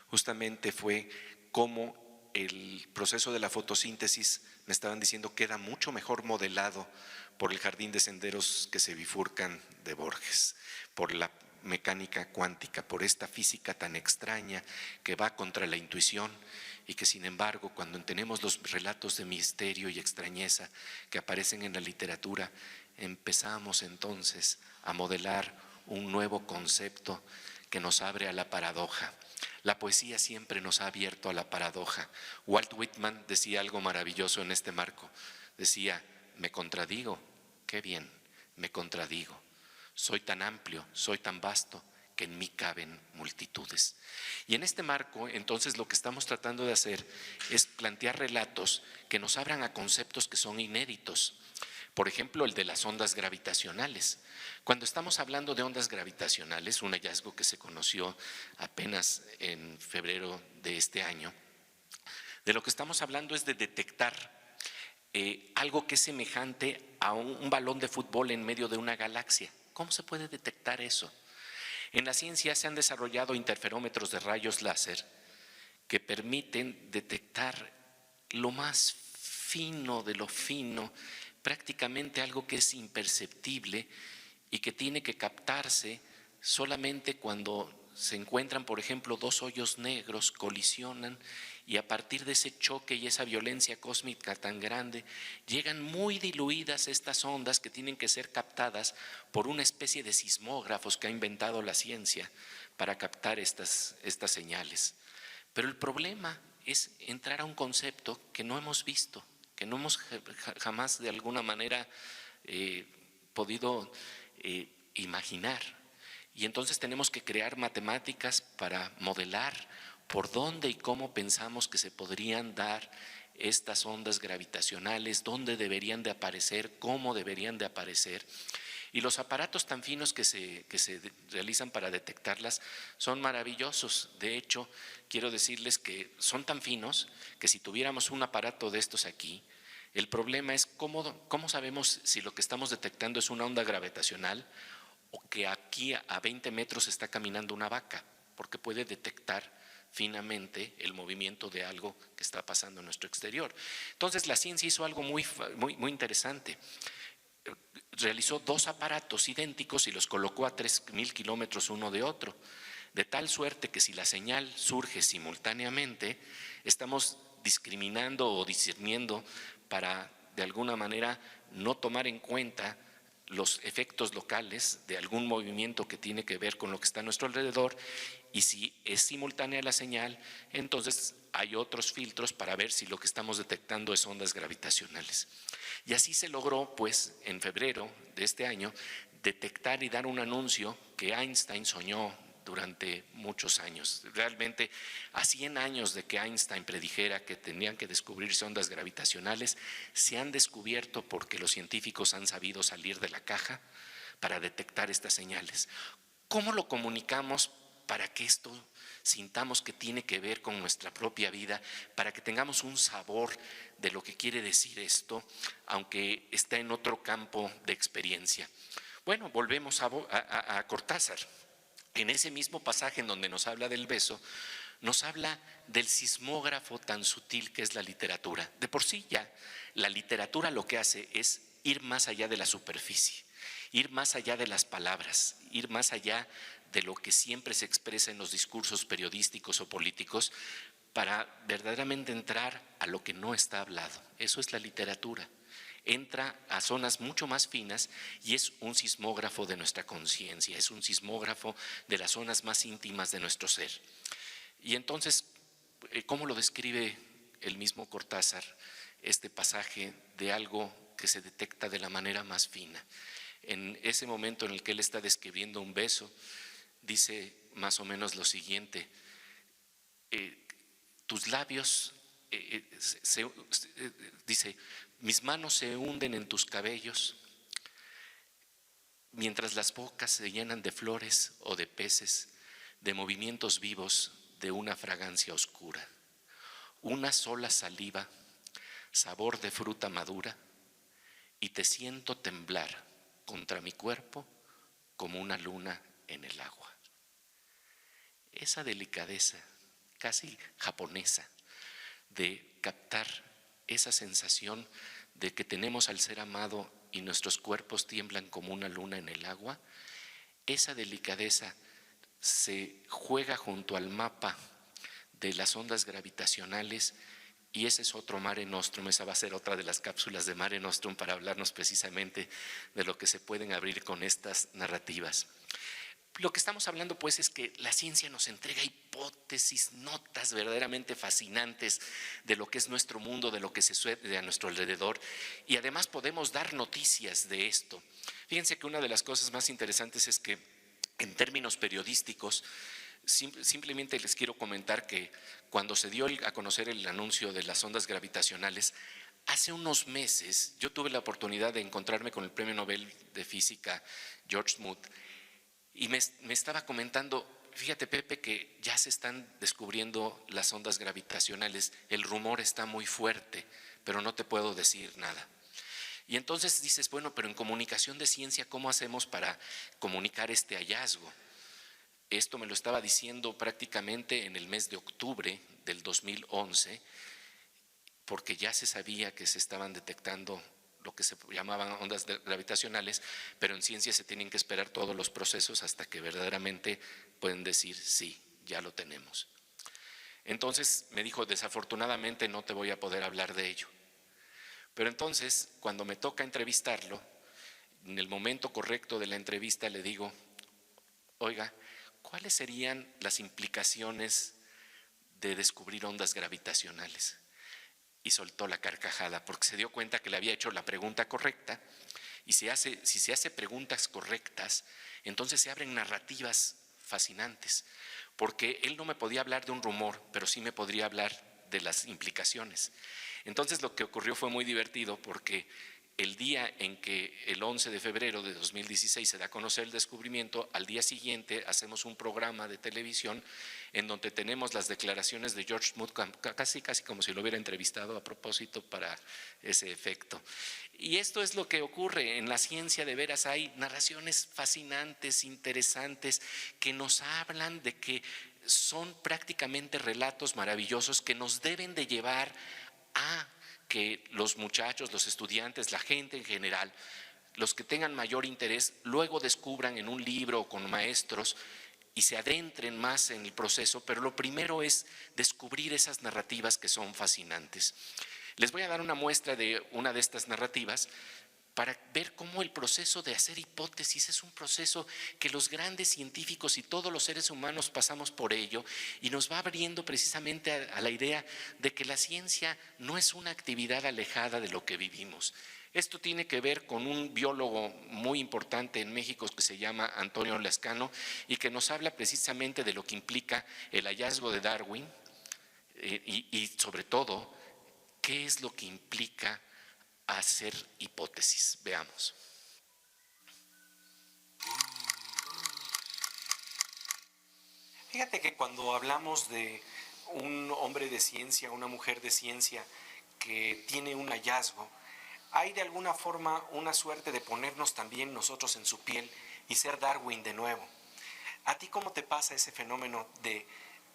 justamente fue cómo el proceso de la fotosíntesis, me estaban diciendo, queda mucho mejor modelado por el jardín de senderos que se bifurcan de Borges, por la mecánica cuántica, por esta física tan extraña que va contra la intuición, y que sin embargo cuando tenemos los relatos de misterio y extrañeza que aparecen en la literatura, empezamos entonces a modelar un nuevo concepto que nos abre a la paradoja. La poesía siempre nos ha abierto a la paradoja. Walt Whitman decía algo maravilloso en este marco. Decía: me contradigo, qué bien, me contradigo. Soy tan amplio, soy tan vasto, que en mí caben multitudes. Y en este marco, entonces, lo que estamos tratando de hacer es plantear relatos que nos abran a conceptos que son inéditos. Por ejemplo, el de las ondas gravitacionales. Cuando estamos hablando de ondas gravitacionales, un hallazgo que se conoció apenas en febrero de este año, de lo que estamos hablando es de detectar algo que es semejante a un balón de fútbol en medio de una galaxia. ¿Cómo se puede detectar eso? En la ciencia se han desarrollado interferómetros de rayos láser que permiten detectar lo más fino de lo fino, prácticamente algo que es imperceptible y que tiene que captarse solamente cuando se encuentran, por ejemplo, dos hoyos negros, colisionan, y a partir de ese choque y esa violencia cósmica tan grande, llegan muy diluidas estas ondas que tienen que ser captadas por una especie de sismógrafos que ha inventado la ciencia para captar estas señales. Pero el problema es entrar a un concepto que no hemos visto, que no hemos jamás de alguna manera podido imaginar. Y entonces tenemos que crear matemáticas para modelar por dónde y cómo pensamos que se podrían dar estas ondas gravitacionales, dónde deberían de aparecer, cómo deberían de aparecer. Y los aparatos tan finos que se realizan para detectarlas son maravillosos. De hecho, quiero decirles que son tan finos que si tuviéramos un aparato de estos aquí, el problema es cómo sabemos si lo que estamos detectando es una onda gravitacional o que aquí a 20 metros está caminando una vaca, porque puede detectar finamente el movimiento de algo que está pasando en nuestro exterior. Entonces la ciencia hizo algo muy interesante. Realizó dos aparatos idénticos y los colocó a 3.000 kilómetros uno de otro, de tal suerte que si la señal surge simultáneamente, estamos discriminando o discerniendo para de alguna manera no tomar en cuenta los efectos locales de algún movimiento que tiene que ver con lo que está a nuestro alrededor, y si es simultánea la señal, entonces hay otros filtros para ver si lo que estamos detectando es ondas gravitacionales. Y así se logró, pues, en febrero de este año, detectar y dar un anuncio que Einstein soñó durante muchos años. Realmente, a 100 años de que Einstein predijera que tenían que descubrirse ondas gravitacionales, se han descubierto porque los científicos han sabido salir de la caja para detectar estas señales. ¿Cómo lo comunicamos para que esto sintamos que tiene que ver con nuestra propia vida, para que tengamos un sabor de lo que quiere decir esto, aunque está en otro campo de experiencia? Bueno, volvemos a Cortázar. En ese mismo pasaje en donde nos habla del beso, nos habla del sismógrafo tan sutil que es la literatura. De por sí ya, la literatura lo que hace es ir más allá de la superficie, ir más allá de las palabras, ir más allá de lo que siempre se expresa en los discursos periodísticos o políticos, para verdaderamente entrar a lo que no está hablado. Eso es la literatura. Entra a zonas mucho más finas y es un sismógrafo de nuestra conciencia, es un sismógrafo de las zonas más íntimas de nuestro ser. Y entonces, ¿cómo lo describe el mismo Cortázar este pasaje de algo que se detecta de la manera más fina? En ese momento en el que él está describiendo un beso, dice más o menos lo siguiente: tus labios, dice, mis manos se hunden en tus cabellos, mientras las bocas se llenan de flores o de peces, de movimientos vivos, de una fragancia oscura. una sola saliva, sabor de fruta madura, y te siento temblar contra mi cuerpo como una luna en el agua. Esa delicadeza casi japonesa de captar esa sensación de que tenemos al ser amado y nuestros cuerpos tiemblan como una luna en el agua, esa delicadeza se juega junto al mapa de las ondas gravitacionales, y ese es otro Mare Nostrum. Esa va a ser otra de las cápsulas de Mare Nostrum para hablarnos precisamente de lo que se pueden abrir con estas narrativas. Lo que estamos hablando pues es que la ciencia nos entrega hipótesis, notas verdaderamente fascinantes de lo que es nuestro mundo, de lo que se sucede a nuestro alrededor, y además podemos dar noticias de esto. Fíjense que una de las cosas más interesantes es que en términos periodísticos, simplemente les quiero comentar que cuando se dio a conocer el anuncio de las ondas gravitacionales, hace unos meses yo tuve la oportunidad de encontrarme con el Premio Nobel de Física George Smoot, y me estaba comentando, fíjate Pepe, que ya se están descubriendo las ondas gravitacionales, el rumor está muy fuerte, pero no te puedo decir nada. Y entonces dices, bueno, pero en comunicación de ciencia, ¿cómo hacemos para comunicar este hallazgo? Esto me lo estaba diciendo prácticamente en el mes de octubre del 2011, porque ya se sabía que se estaban detectando lo que se llamaban ondas gravitacionales, pero en ciencia se tienen que esperar todos los procesos hasta que verdaderamente pueden decir sí, ya lo tenemos. Entonces me dijo, desafortunadamente no te voy a poder hablar de ello. Pero entonces, cuando me toca entrevistarlo, en el momento correcto de la entrevista le digo, oiga, ¿cuáles serían las implicaciones de descubrir ondas gravitacionales? Y soltó la carcajada porque se dio cuenta que le había hecho la pregunta correcta, y si se hace preguntas correctas, entonces se abren narrativas fascinantes, porque él no me podía hablar de un rumor, pero sí me podría hablar de las implicaciones. Entonces lo que ocurrió fue muy divertido, porque el día en que el 11 de febrero de 2016 se da a conocer el descubrimiento, al día siguiente hacemos un programa de televisión en donde tenemos las declaraciones de George Smoot, casi como si lo hubiera entrevistado a propósito para ese efecto. Y esto es lo que ocurre en la ciencia. De veras hay narraciones fascinantes, interesantes, que nos hablan de que son prácticamente relatos maravillosos que nos deben de llevar a que los muchachos, los estudiantes, la gente en general, los que tengan mayor interés, luego descubran en un libro o con maestros y se adentren más en el proceso, pero lo primero es descubrir esas narrativas que son fascinantes. Les voy a dar una muestra de una de estas narrativas para ver cómo el proceso de hacer hipótesis es un proceso que los grandes científicos y todos los seres humanos pasamos por ello, y nos va abriendo precisamente a la idea de que la ciencia no es una actividad alejada de lo que vivimos. Esto tiene que ver con un biólogo muy importante en México que se llama Antonio Lascano, y que nos habla precisamente de lo que implica el hallazgo de Darwin y sobre todo qué es lo que implica hacer hipótesis. Veamos. Fíjate que cuando hablamos de un hombre de ciencia, una mujer de ciencia que tiene un hallazgo, hay de alguna forma una suerte de ponernos también nosotros en su piel y ser Darwin de nuevo. ¿A ti cómo te pasa ese fenómeno de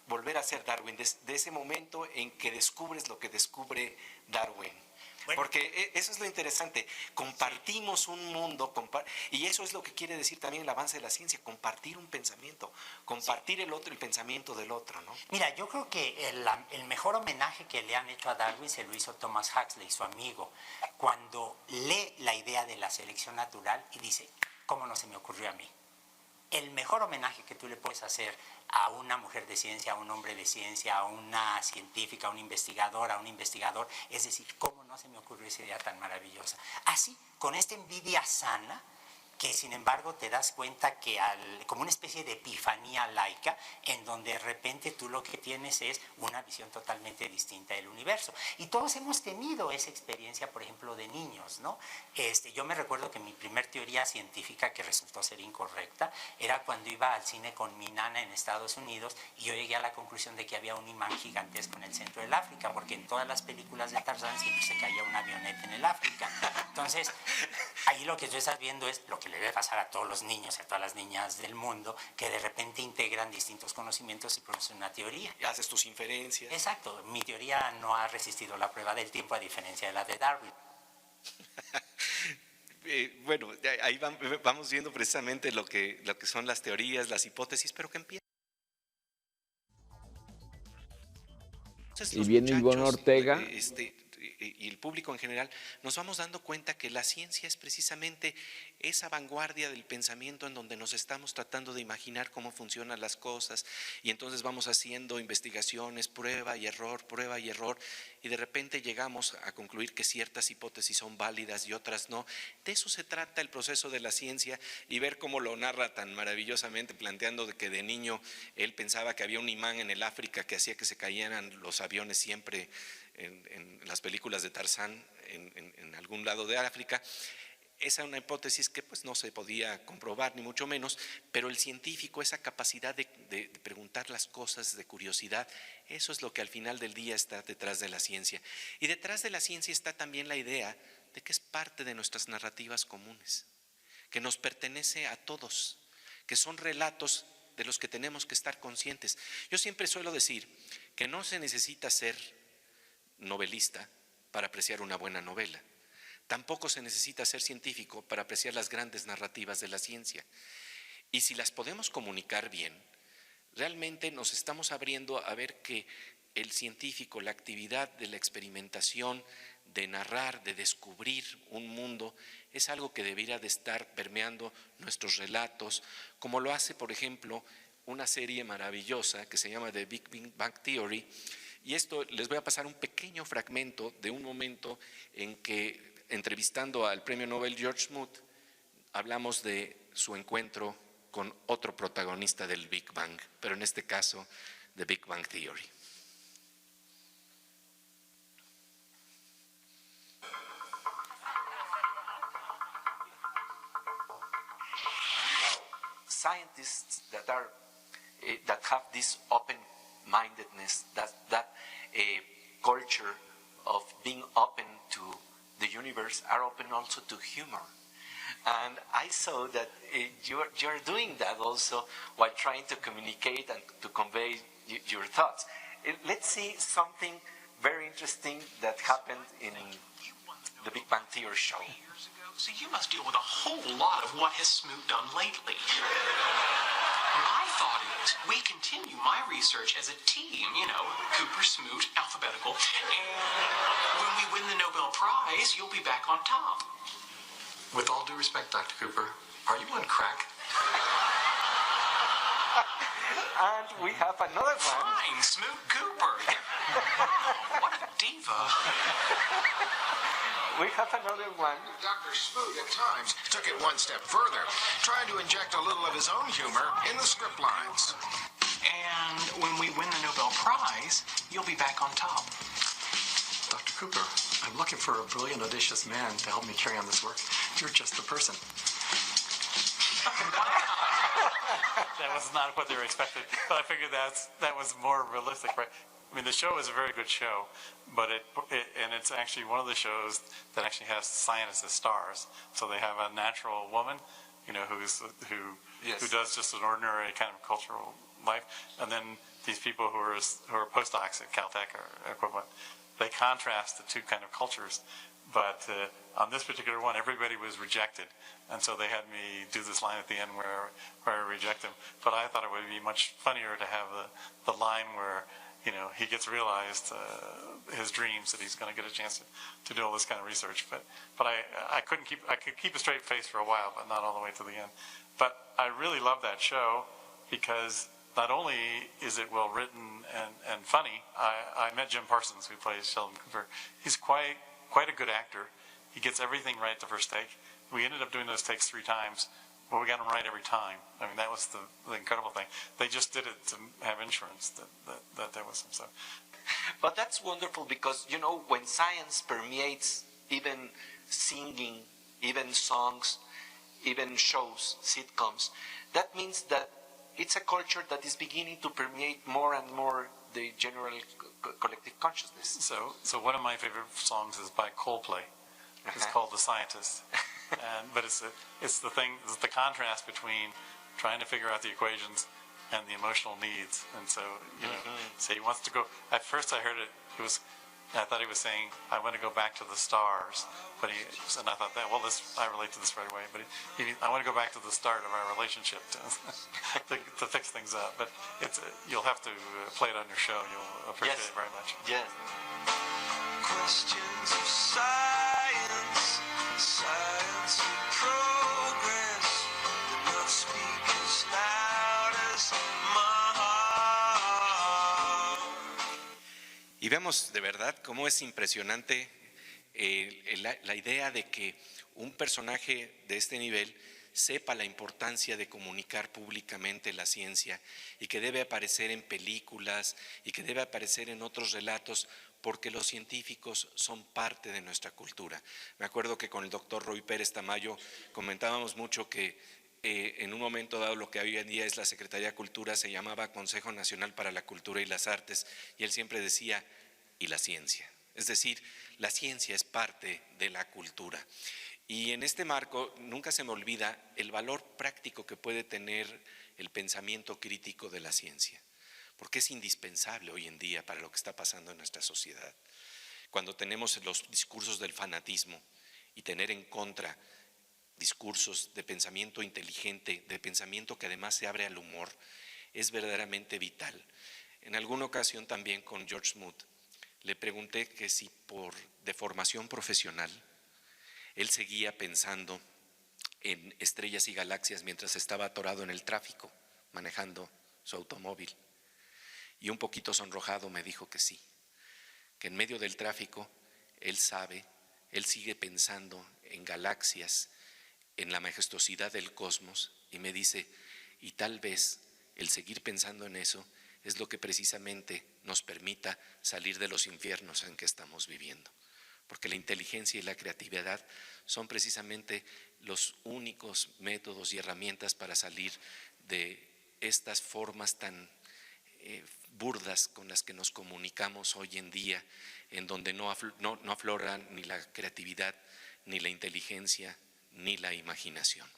volver a ser Darwin, de ese momento en que descubres lo que descubre Darwin? Bueno, porque eso es lo interesante, compartimos un mundo, y eso es lo que quiere decir también el avance de la ciencia, compartir un pensamiento, compartir el pensamiento del otro, ¿no? Mira, yo creo que el mejor homenaje que le han hecho a Darwin se lo hizo Thomas Huxley, su amigo, cuando lee la idea de la selección natural y dice, ¿cómo no se me ocurrió a mí? El mejor homenaje que tú le puedes hacer a una mujer de ciencia, a un hombre de ciencia, a una científica, a un investigador, es decir, ¿cómo no se me ocurrió esa idea tan maravillosa? Así, con esta envidia sana, que sin embargo te das cuenta que como una especie de epifanía laica, en donde de repente tú lo que tienes es una visión totalmente distinta del universo. Y todos hemos tenido esa experiencia, por ejemplo, de niños, ¿no? Yo me recuerdo que mi primer teoría científica, que resultó ser incorrecta, era cuando iba al cine con mi nana en Estados Unidos, y yo llegué a la conclusión de que había un imán gigantesco en el centro del África, porque en todas las películas de Tarzán siempre se caía una avioneta en el África. Entonces, ahí lo que tú estás viendo es lo que le debe pasar a todos los niños, a todas las niñas del mundo, que de repente integran distintos conocimientos y producen una teoría. Y haces tus inferencias. Exacto. Mi teoría no ha resistido la prueba del tiempo, a diferencia de la de Darwin. Bueno, ahí vamos viendo precisamente lo que son las teorías, las hipótesis, pero que empiezan. Y viene Ivonne Ortega. Y el público en general, nos vamos dando cuenta que la ciencia es precisamente esa vanguardia del pensamiento en donde nos estamos tratando de imaginar cómo funcionan las cosas, y entonces vamos haciendo investigaciones, prueba y error, y de repente llegamos a concluir que ciertas hipótesis son válidas y otras no. De eso se trata el proceso de la ciencia, y ver cómo lo narra tan maravillosamente, planteando de que de niño él pensaba que había un imán en el África que hacía que se cayeran los aviones siempre en las películas de Tarzán en algún lado de África. Esa es una hipótesis que pues no se podía comprobar, ni mucho menos, pero el científico, esa capacidad de preguntar las cosas, de curiosidad, eso es lo que al final del día está detrás de la ciencia. Y detrás de la ciencia está también la idea de que es parte de nuestras narrativas comunes, que nos pertenece a todos, que son relatos de los que tenemos que estar conscientes. Yo siempre suelo decir que no se necesita ser novelista para apreciar una buena novela. Tampoco se necesita ser científico para apreciar las grandes narrativas de la ciencia. Y si las podemos comunicar bien, realmente nos estamos abriendo a ver que el científico, la actividad de la experimentación, de narrar, de descubrir un mundo, es algo que debería de estar permeando nuestros relatos, como lo hace, por ejemplo, una serie maravillosa que se llama The Big Bang Theory. Y esto les voy a pasar un pequeño fragmento de un momento en que, entrevistando al premio Nobel George Smoot, hablamos de su encuentro con otro protagonista del Big Bang, pero en este caso, The Big Bang Theory. Scientists that have this open-mindedness, that culture of being open to the universe, are open also to humor. And I saw that you're doing that also while trying to communicate and to convey your thoughts. Let's see something very interesting that happened in the Big Bang Theory show. So you must deal with a whole lot of what has Smoot done lately. My thought is we continue my research as a team, Cooper, Smoot, alphabetical, and when we win the Nobel Prize, you'll be back on top. With all due respect, Dr. Cooper, are you on crack? And we have another one. Fine, Smoot Cooper. Wow, what a diva. We have another one. Dr. Smoot at times took it one step further, trying to inject a little of his own humor in the script lines. And when we win the Nobel Prize, you'll be back on top. Dr. Cooper, I'm looking for a brilliant, audacious man to help me carry on this work. You're just the person. That was not what they were expecting, but I figured that was more realistic, right? I mean, the show is a very good show, but it's actually one of the shows that actually has scientists as stars. So they have a natural woman, who does just an ordinary kind of cultural life, and then these people who are postdocs at Caltech or equivalent. They contrast the two kind of cultures, but on this particular one, everybody was rejected, and so they had me do this line at the end where I reject them. But I thought it would be much funnier to have the line where he gets realized his dreams that he's going to get a chance to do all this kind of research. But I could keep a straight face for a while, but not all the way to the end. But I really love that show because not only is it well written and funny. I met Jim Parsons, who plays Sheldon Cooper. He's quite a good actor. He gets everything right the first take, we ended up doing those takes 3 times, but we got them right every time. I mean, that was the incredible thing. They just did it to have insurance that there was some stuff. But that's wonderful because, you know, when science permeates even singing, even songs, even shows, sitcoms, that means that it's a culture that is beginning to permeate more and more the general collective consciousness. So one of my favorite songs is by Coldplay. It's called The Scientist. But it's the contrast between trying to figure out the equations and the emotional needs. And so, you know, so he wants to go, at first I heard I thought he was saying, I want to go back to the stars. And I thought that, well, I relate to this right away. But I want to go back to the start of our relationship to fix things up. But you'll have to play it on your show. You'll appreciate it very much. Yes. Questions of science, science and progress, do not speak as loud as my heart. Y vemos de verdad cómo es impresionante la idea de que un personaje de este nivel sepa la importancia de comunicar públicamente la ciencia y que debe aparecer en películas y que debe aparecer en otros relatos porque los científicos son parte de nuestra cultura. Me acuerdo que con el doctor Roy Pérez Tamayo comentábamos mucho que en un momento dado lo que hoy en día es la Secretaría de Cultura se llamaba Consejo Nacional para la Cultura y las Artes y él siempre decía, y la ciencia. Es decir, la ciencia es parte de la cultura. Y en este marco nunca se me olvida el valor práctico que puede tener el pensamiento crítico de la ciencia, porque es indispensable hoy en día para lo que está pasando en nuestra sociedad. Cuando tenemos los discursos del fanatismo y tener en contra discursos de pensamiento inteligente, de pensamiento que además se abre al humor, es verdaderamente vital. En alguna ocasión también con George Smoot le pregunté que si por deformación profesional él seguía pensando en estrellas y galaxias mientras estaba atorado en el tráfico, manejando su automóvil. Y un poquito sonrojado me dijo que sí, que en medio del tráfico él sigue pensando en galaxias, en la majestuosidad del cosmos, y me dice, y tal vez el seguir pensando en eso es lo que precisamente nos permita salir de los infiernos en que estamos viviendo. Porque la inteligencia y la creatividad son precisamente los únicos métodos y herramientas para salir de estas formas tan burdas con las que nos comunicamos hoy en día, en donde no afloran ni la creatividad, ni la inteligencia, ni la imaginación.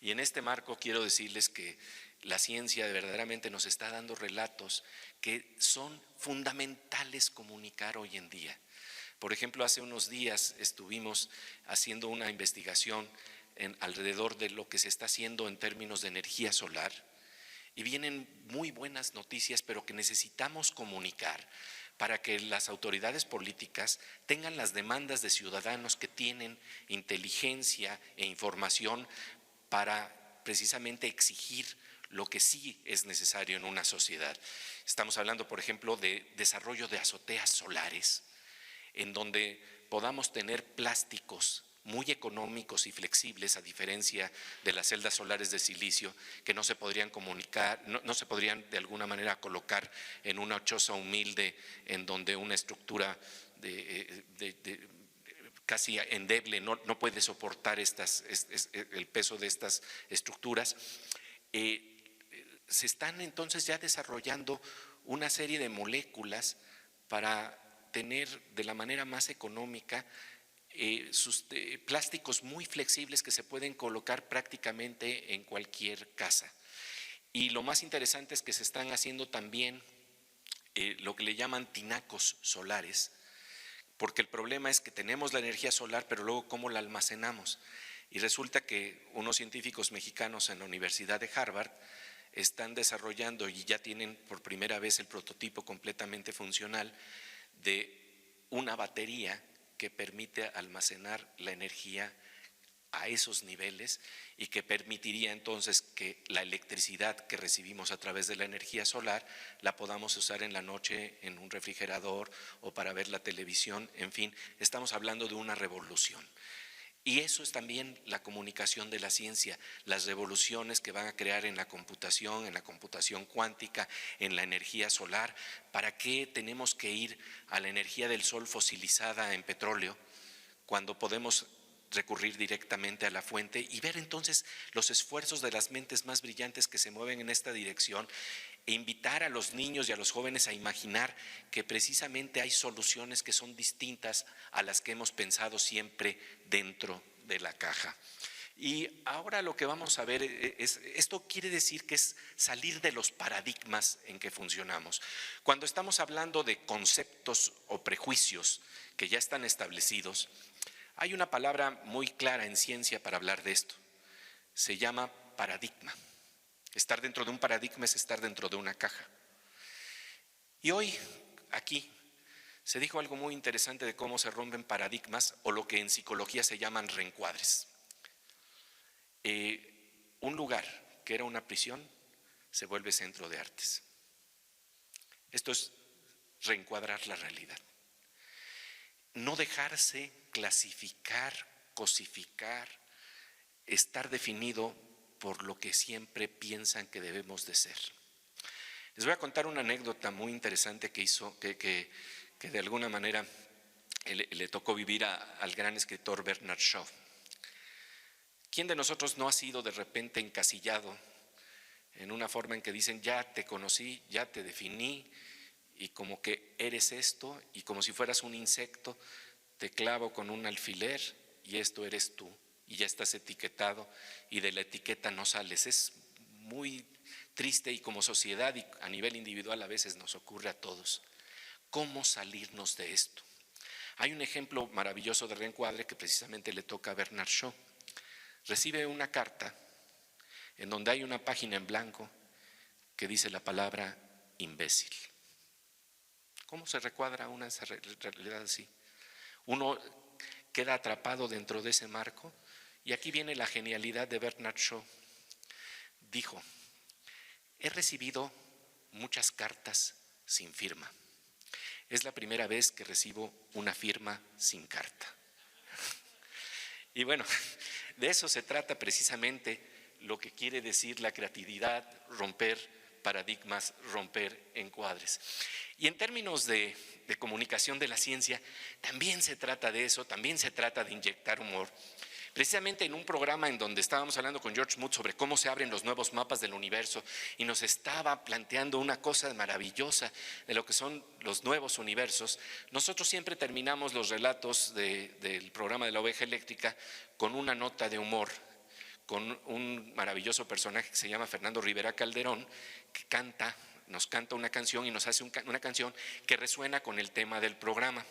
Y en este marco quiero decirles que la ciencia verdaderamente nos está dando relatos que son fundamentales comunicar hoy en día. Por ejemplo, hace unos días estuvimos haciendo una investigación alrededor de lo que se está haciendo en términos de energía solar y vienen muy buenas noticias, pero que necesitamos comunicar para que las autoridades políticas tengan las demandas de ciudadanos que tienen inteligencia e información para precisamente exigir lo que sí es necesario en una sociedad. Estamos hablando, por ejemplo, de desarrollo de azoteas solares, en donde podamos tener plásticos muy económicos y flexibles, a diferencia de las celdas solares de silicio, que no se podrían comunicar, no se podrían de alguna manera colocar en una choza humilde, en donde una estructura casi endeble no puede soportar el peso de estas estructuras. Se están entonces ya desarrollando una serie de moléculas para tener de la manera más económica plásticos muy flexibles que se pueden colocar prácticamente en cualquier casa. Y lo más interesante es que se están haciendo también lo que le llaman tinacos solares, porque el problema es que tenemos la energía solar, pero luego ¿cómo la almacenamos? Y resulta que unos científicos mexicanos en la Universidad de Harvard están desarrollando y ya tienen por primera vez el prototipo completamente funcional de una batería que permite almacenar la energía a esos niveles y que permitiría entonces que la electricidad que recibimos a través de la energía solar la podamos usar en la noche en un refrigerador o para ver la televisión. En fin, estamos hablando de una revolución. Y eso es también la comunicación de la ciencia, las revoluciones que van a crear en la computación cuántica, en la energía solar. ¿Para qué tenemos que ir a la energía del sol fosilizada en petróleo cuando podemos recurrir directamente a la fuente y ver entonces los esfuerzos de las mentes más brillantes que se mueven en esta dirección e invitar a los niños y a los jóvenes a imaginar que precisamente hay soluciones que son distintas a las que hemos pensado siempre dentro de la caja? Y ahora lo que vamos a ver esto quiere decir que es salir de los paradigmas en que funcionamos. Cuando estamos hablando de conceptos o prejuicios que ya están establecidos, hay una palabra muy clara en ciencia para hablar de esto. Se llama paradigma. Estar dentro de un paradigma es estar dentro de una caja. Y hoy, aquí, se dijo algo muy interesante de cómo se rompen paradigmas o lo que en psicología se llaman reencuadres. Un lugar que era una prisión se vuelve centro de artes. Esto es reencuadrar la realidad. No dejarse clasificar, cosificar, estar definido por lo que siempre piensan que debemos de ser. Les voy a contar una anécdota muy interesante que de alguna manera le tocó vivir al gran escritor Bernard Shaw. ¿Quién de nosotros no ha sido de repente encasillado en una forma en que dicen ya te conocí, ya te definí y como que eres esto y como si fueras un insecto te clavo con un alfiler y esto eres tú y ya estás etiquetado y de la etiqueta no sales? Es muy triste y como sociedad y a nivel individual a veces nos ocurre a todos. ¿Cómo salirnos de esto? Hay un ejemplo maravilloso de reencuadre que precisamente le toca a Bernard Shaw. Recibe una carta en donde hay una página en blanco que dice la palabra imbécil. ¿Cómo se recuadra una esa realidad así? Uno queda atrapado dentro de ese marco y aquí viene la genialidad de Bernard Shaw. Dijo, he recibido muchas cartas sin firma. Es la primera vez que recibo una firma sin carta. Y bueno, de eso se trata precisamente lo que quiere decir la creatividad, romper paradigmas, romper encuadres. Y en términos de comunicación de la ciencia, también se trata de eso, también se trata de inyectar humor. Precisamente en un programa en donde estábamos hablando con George Smoot sobre cómo se abren los nuevos mapas del universo y nos estaba planteando una cosa maravillosa de lo que son los nuevos universos, nosotros siempre terminamos los relatos del programa de la oveja eléctrica con una nota de humor, con un maravilloso personaje que se llama Fernando Rivera Calderón, que nos canta una canción y nos hace una canción que resuena con el tema del programa.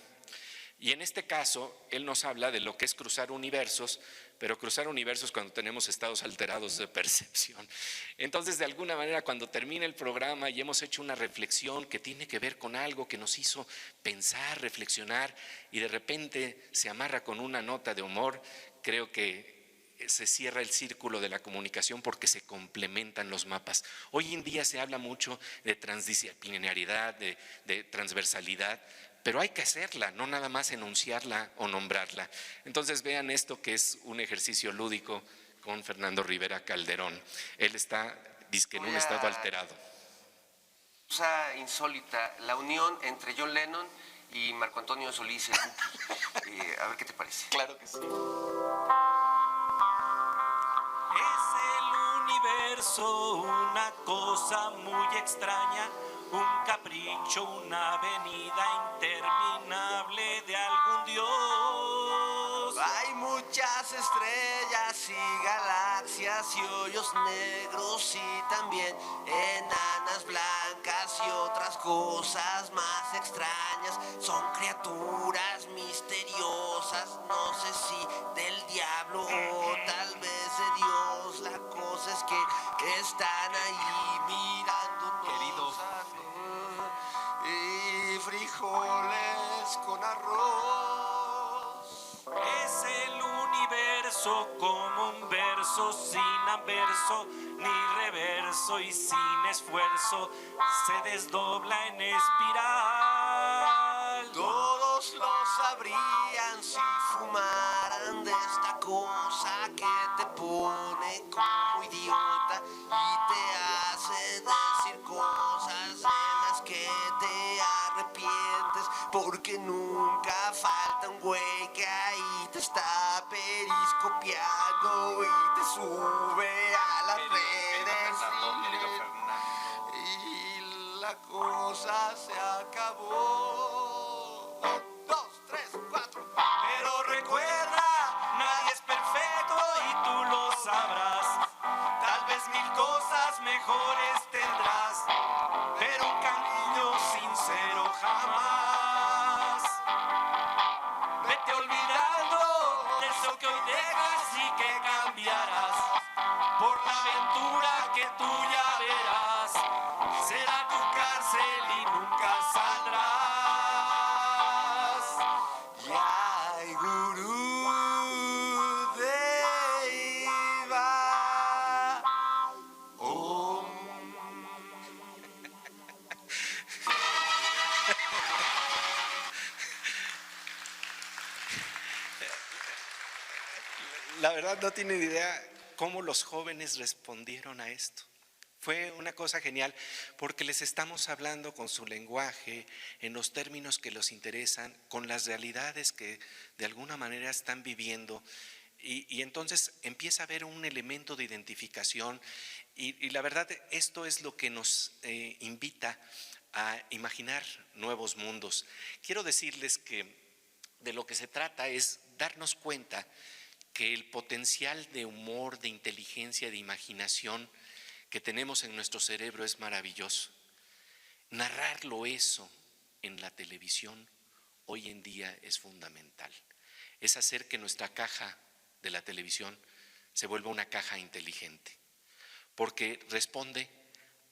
Y en este caso, él nos habla de lo que es cruzar universos, pero cruzar universos cuando tenemos estados alterados de percepción. Entonces, de alguna manera, cuando termina el programa y hemos hecho una reflexión que tiene que ver con algo que nos hizo pensar, reflexionar, y de repente se amarra con una nota de humor, creo que se cierra el círculo de la comunicación porque se complementan los mapas. Hoy en día se habla mucho de transdisciplinariedad, de transversalidad, pero hay que hacerla, no nada más enunciarla o nombrarla. Entonces vean esto que es un ejercicio lúdico con Fernando Rivera Calderón. Él está, dizque en un estado alterado. Cosa insólita, la unión entre John Lennon y Marco Antonio Solís. A ver qué te parece. Claro que sí. Es el universo una cosa muy extraña, un capricho, una avenida interminable de algún dios. Hay muchas estrellas y galaxias y hoyos negros y también enanas blancas y otras cosas más extrañas. Son criaturas misteriosas, no sé si del diablo o tal vez de Dios. La cosa es que están ahí mirándonos. Querido, y frijoles con arroz. Es el universo como un verso sin anverso ni reverso y sin esfuerzo se desdobla en espiral. Todos lo sabrían si fumaran de esta cosa que te pone como idiota y te hace decir cosas de las que te arrepientes, porque nunca falta un güey que ahí te está periscopiando y te sube a las redes y la cosa se acabó. 1, 2, 3, 4. Pero recuerda, nadie es perfecto y tú lo sabrás. Tal vez 1000 cosas mejores tendrás, pero un cariño sincero jamás. Vete olvidando de eso que hoy dejas y que cambiarás por la aventura que tú ya verás. Será tu cárcel y nunca saldrás. Y ay, gurú de Iba. La verdad no tienen idea cómo los jóvenes respondieron a esto. Fue una cosa genial porque les estamos hablando con su lenguaje, en los términos que los interesan, con las realidades que de alguna manera están viviendo y entonces empieza a haber un elemento de identificación y la verdad esto es lo que nos invita a imaginar nuevos mundos. Quiero decirles que de lo que se trata es darnos cuenta que el potencial de humor, de inteligencia, de imaginación que tenemos en nuestro cerebro es maravilloso. Narrarlo eso en la televisión hoy en día es fundamental. Es hacer que nuestra caja de la televisión se vuelva una caja inteligente, porque responde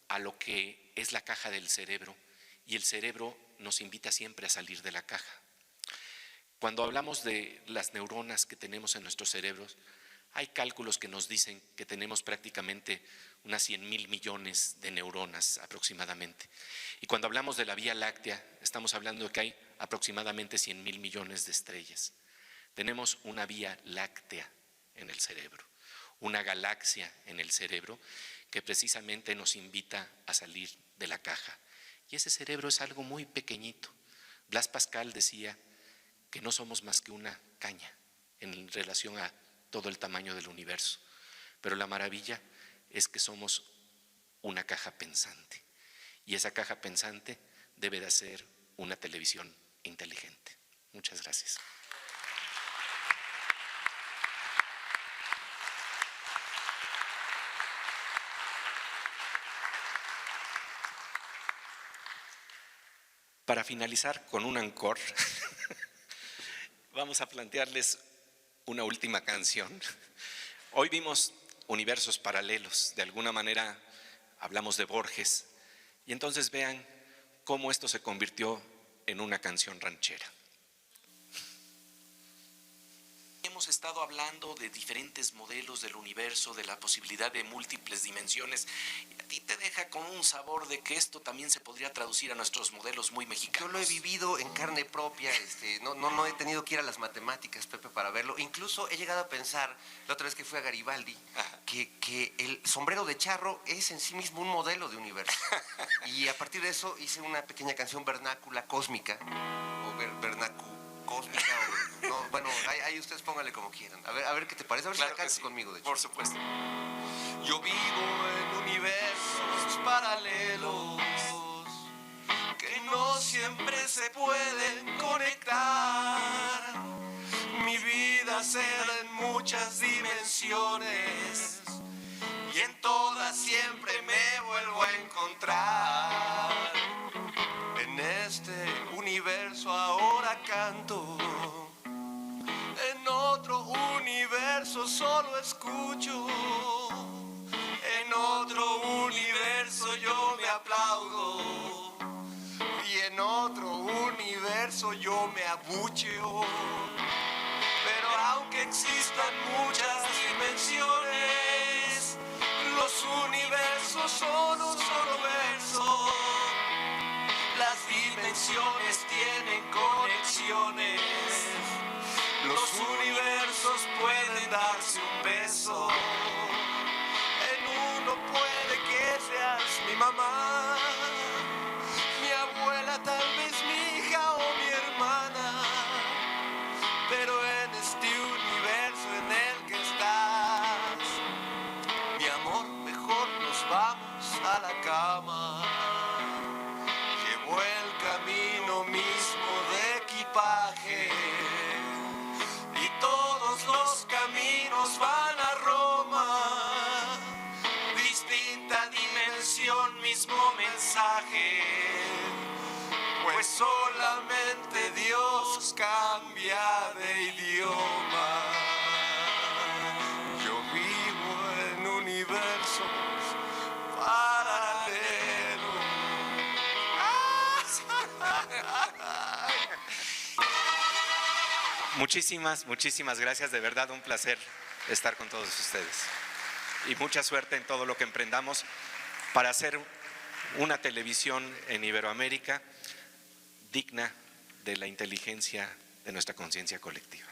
a lo que es la caja del cerebro y el cerebro nos invita siempre a salir de la caja. Cuando hablamos de las neuronas que tenemos en nuestros cerebros, hay cálculos que nos dicen que tenemos prácticamente unas 100,000 millones de neuronas aproximadamente. Y cuando hablamos de la Vía Láctea, estamos hablando de que hay aproximadamente 100,000 millones de estrellas. Tenemos una Vía Láctea en el cerebro, una galaxia en el cerebro que precisamente nos invita a salir de la caja. Y ese cerebro es algo muy pequeñito. Blaise Pascal decía que no somos más que una caña en relación a todo el tamaño del universo. Pero la maravilla es que somos una caja pensante. Y esa caja pensante debe de ser una televisión inteligente. Muchas gracias. Para finalizar con un encore, vamos a plantearles una última canción. Hoy vimos universos paralelos, de alguna manera hablamos de Borges, y entonces vean cómo esto se convirtió en una canción ranchera. Hemos estado hablando de diferentes modelos del universo, de la posibilidad de múltiples dimensiones, y a ti te deja con un sabor de que esto también se podría traducir a nuestros modelos muy mexicanos. Yo lo he vivido en carne propia, no he tenido que ir a las matemáticas, Pepe, para verlo. Incluso he llegado a pensar, la otra vez que fui a Garibaldi, que el sombrero de charro es en sí mismo un modelo de universo. Y a partir de eso hice una pequeña canción vernácula cósmica, o cósmica, o, no, bueno, ahí ustedes pónganle como quieran. A ver qué te parece, a ver claro si la cantas sí, conmigo, de hecho. Por supuesto. Yo vivo en universos paralelos que no siempre se pueden conectar. Mi vida se da en muchas dimensiones y en todas siempre me vuelvo a encontrar. En este universo ahora canto, en otro universo solo escucho, en otro universo yo me aplaudo y en otro universo yo me abucheo. Pero aunque existan muchas dimensiones, los universos son un solo verso. Las dimensiones tienen conexiones. Los universos pueden darse un beso. En uno puede que seas mi mamá, mi abuela, tal vez mi hija o mi hermana. Pero en este universo en el que estás, mi amor, mejor nos vamos a la cama. Llevo el camino mismo de equipaje y todos los caminos van a Roma. Distinta dimensión, mismo mensaje, pues solamente Dios cambia de idioma. Yo vivo en universos paralelos. Muchísimas gracias, de verdad un placer estar con todos ustedes. Y mucha suerte en todo lo que emprendamos para hacer una televisión en Iberoamérica digna de la inteligencia de nuestra conciencia colectiva.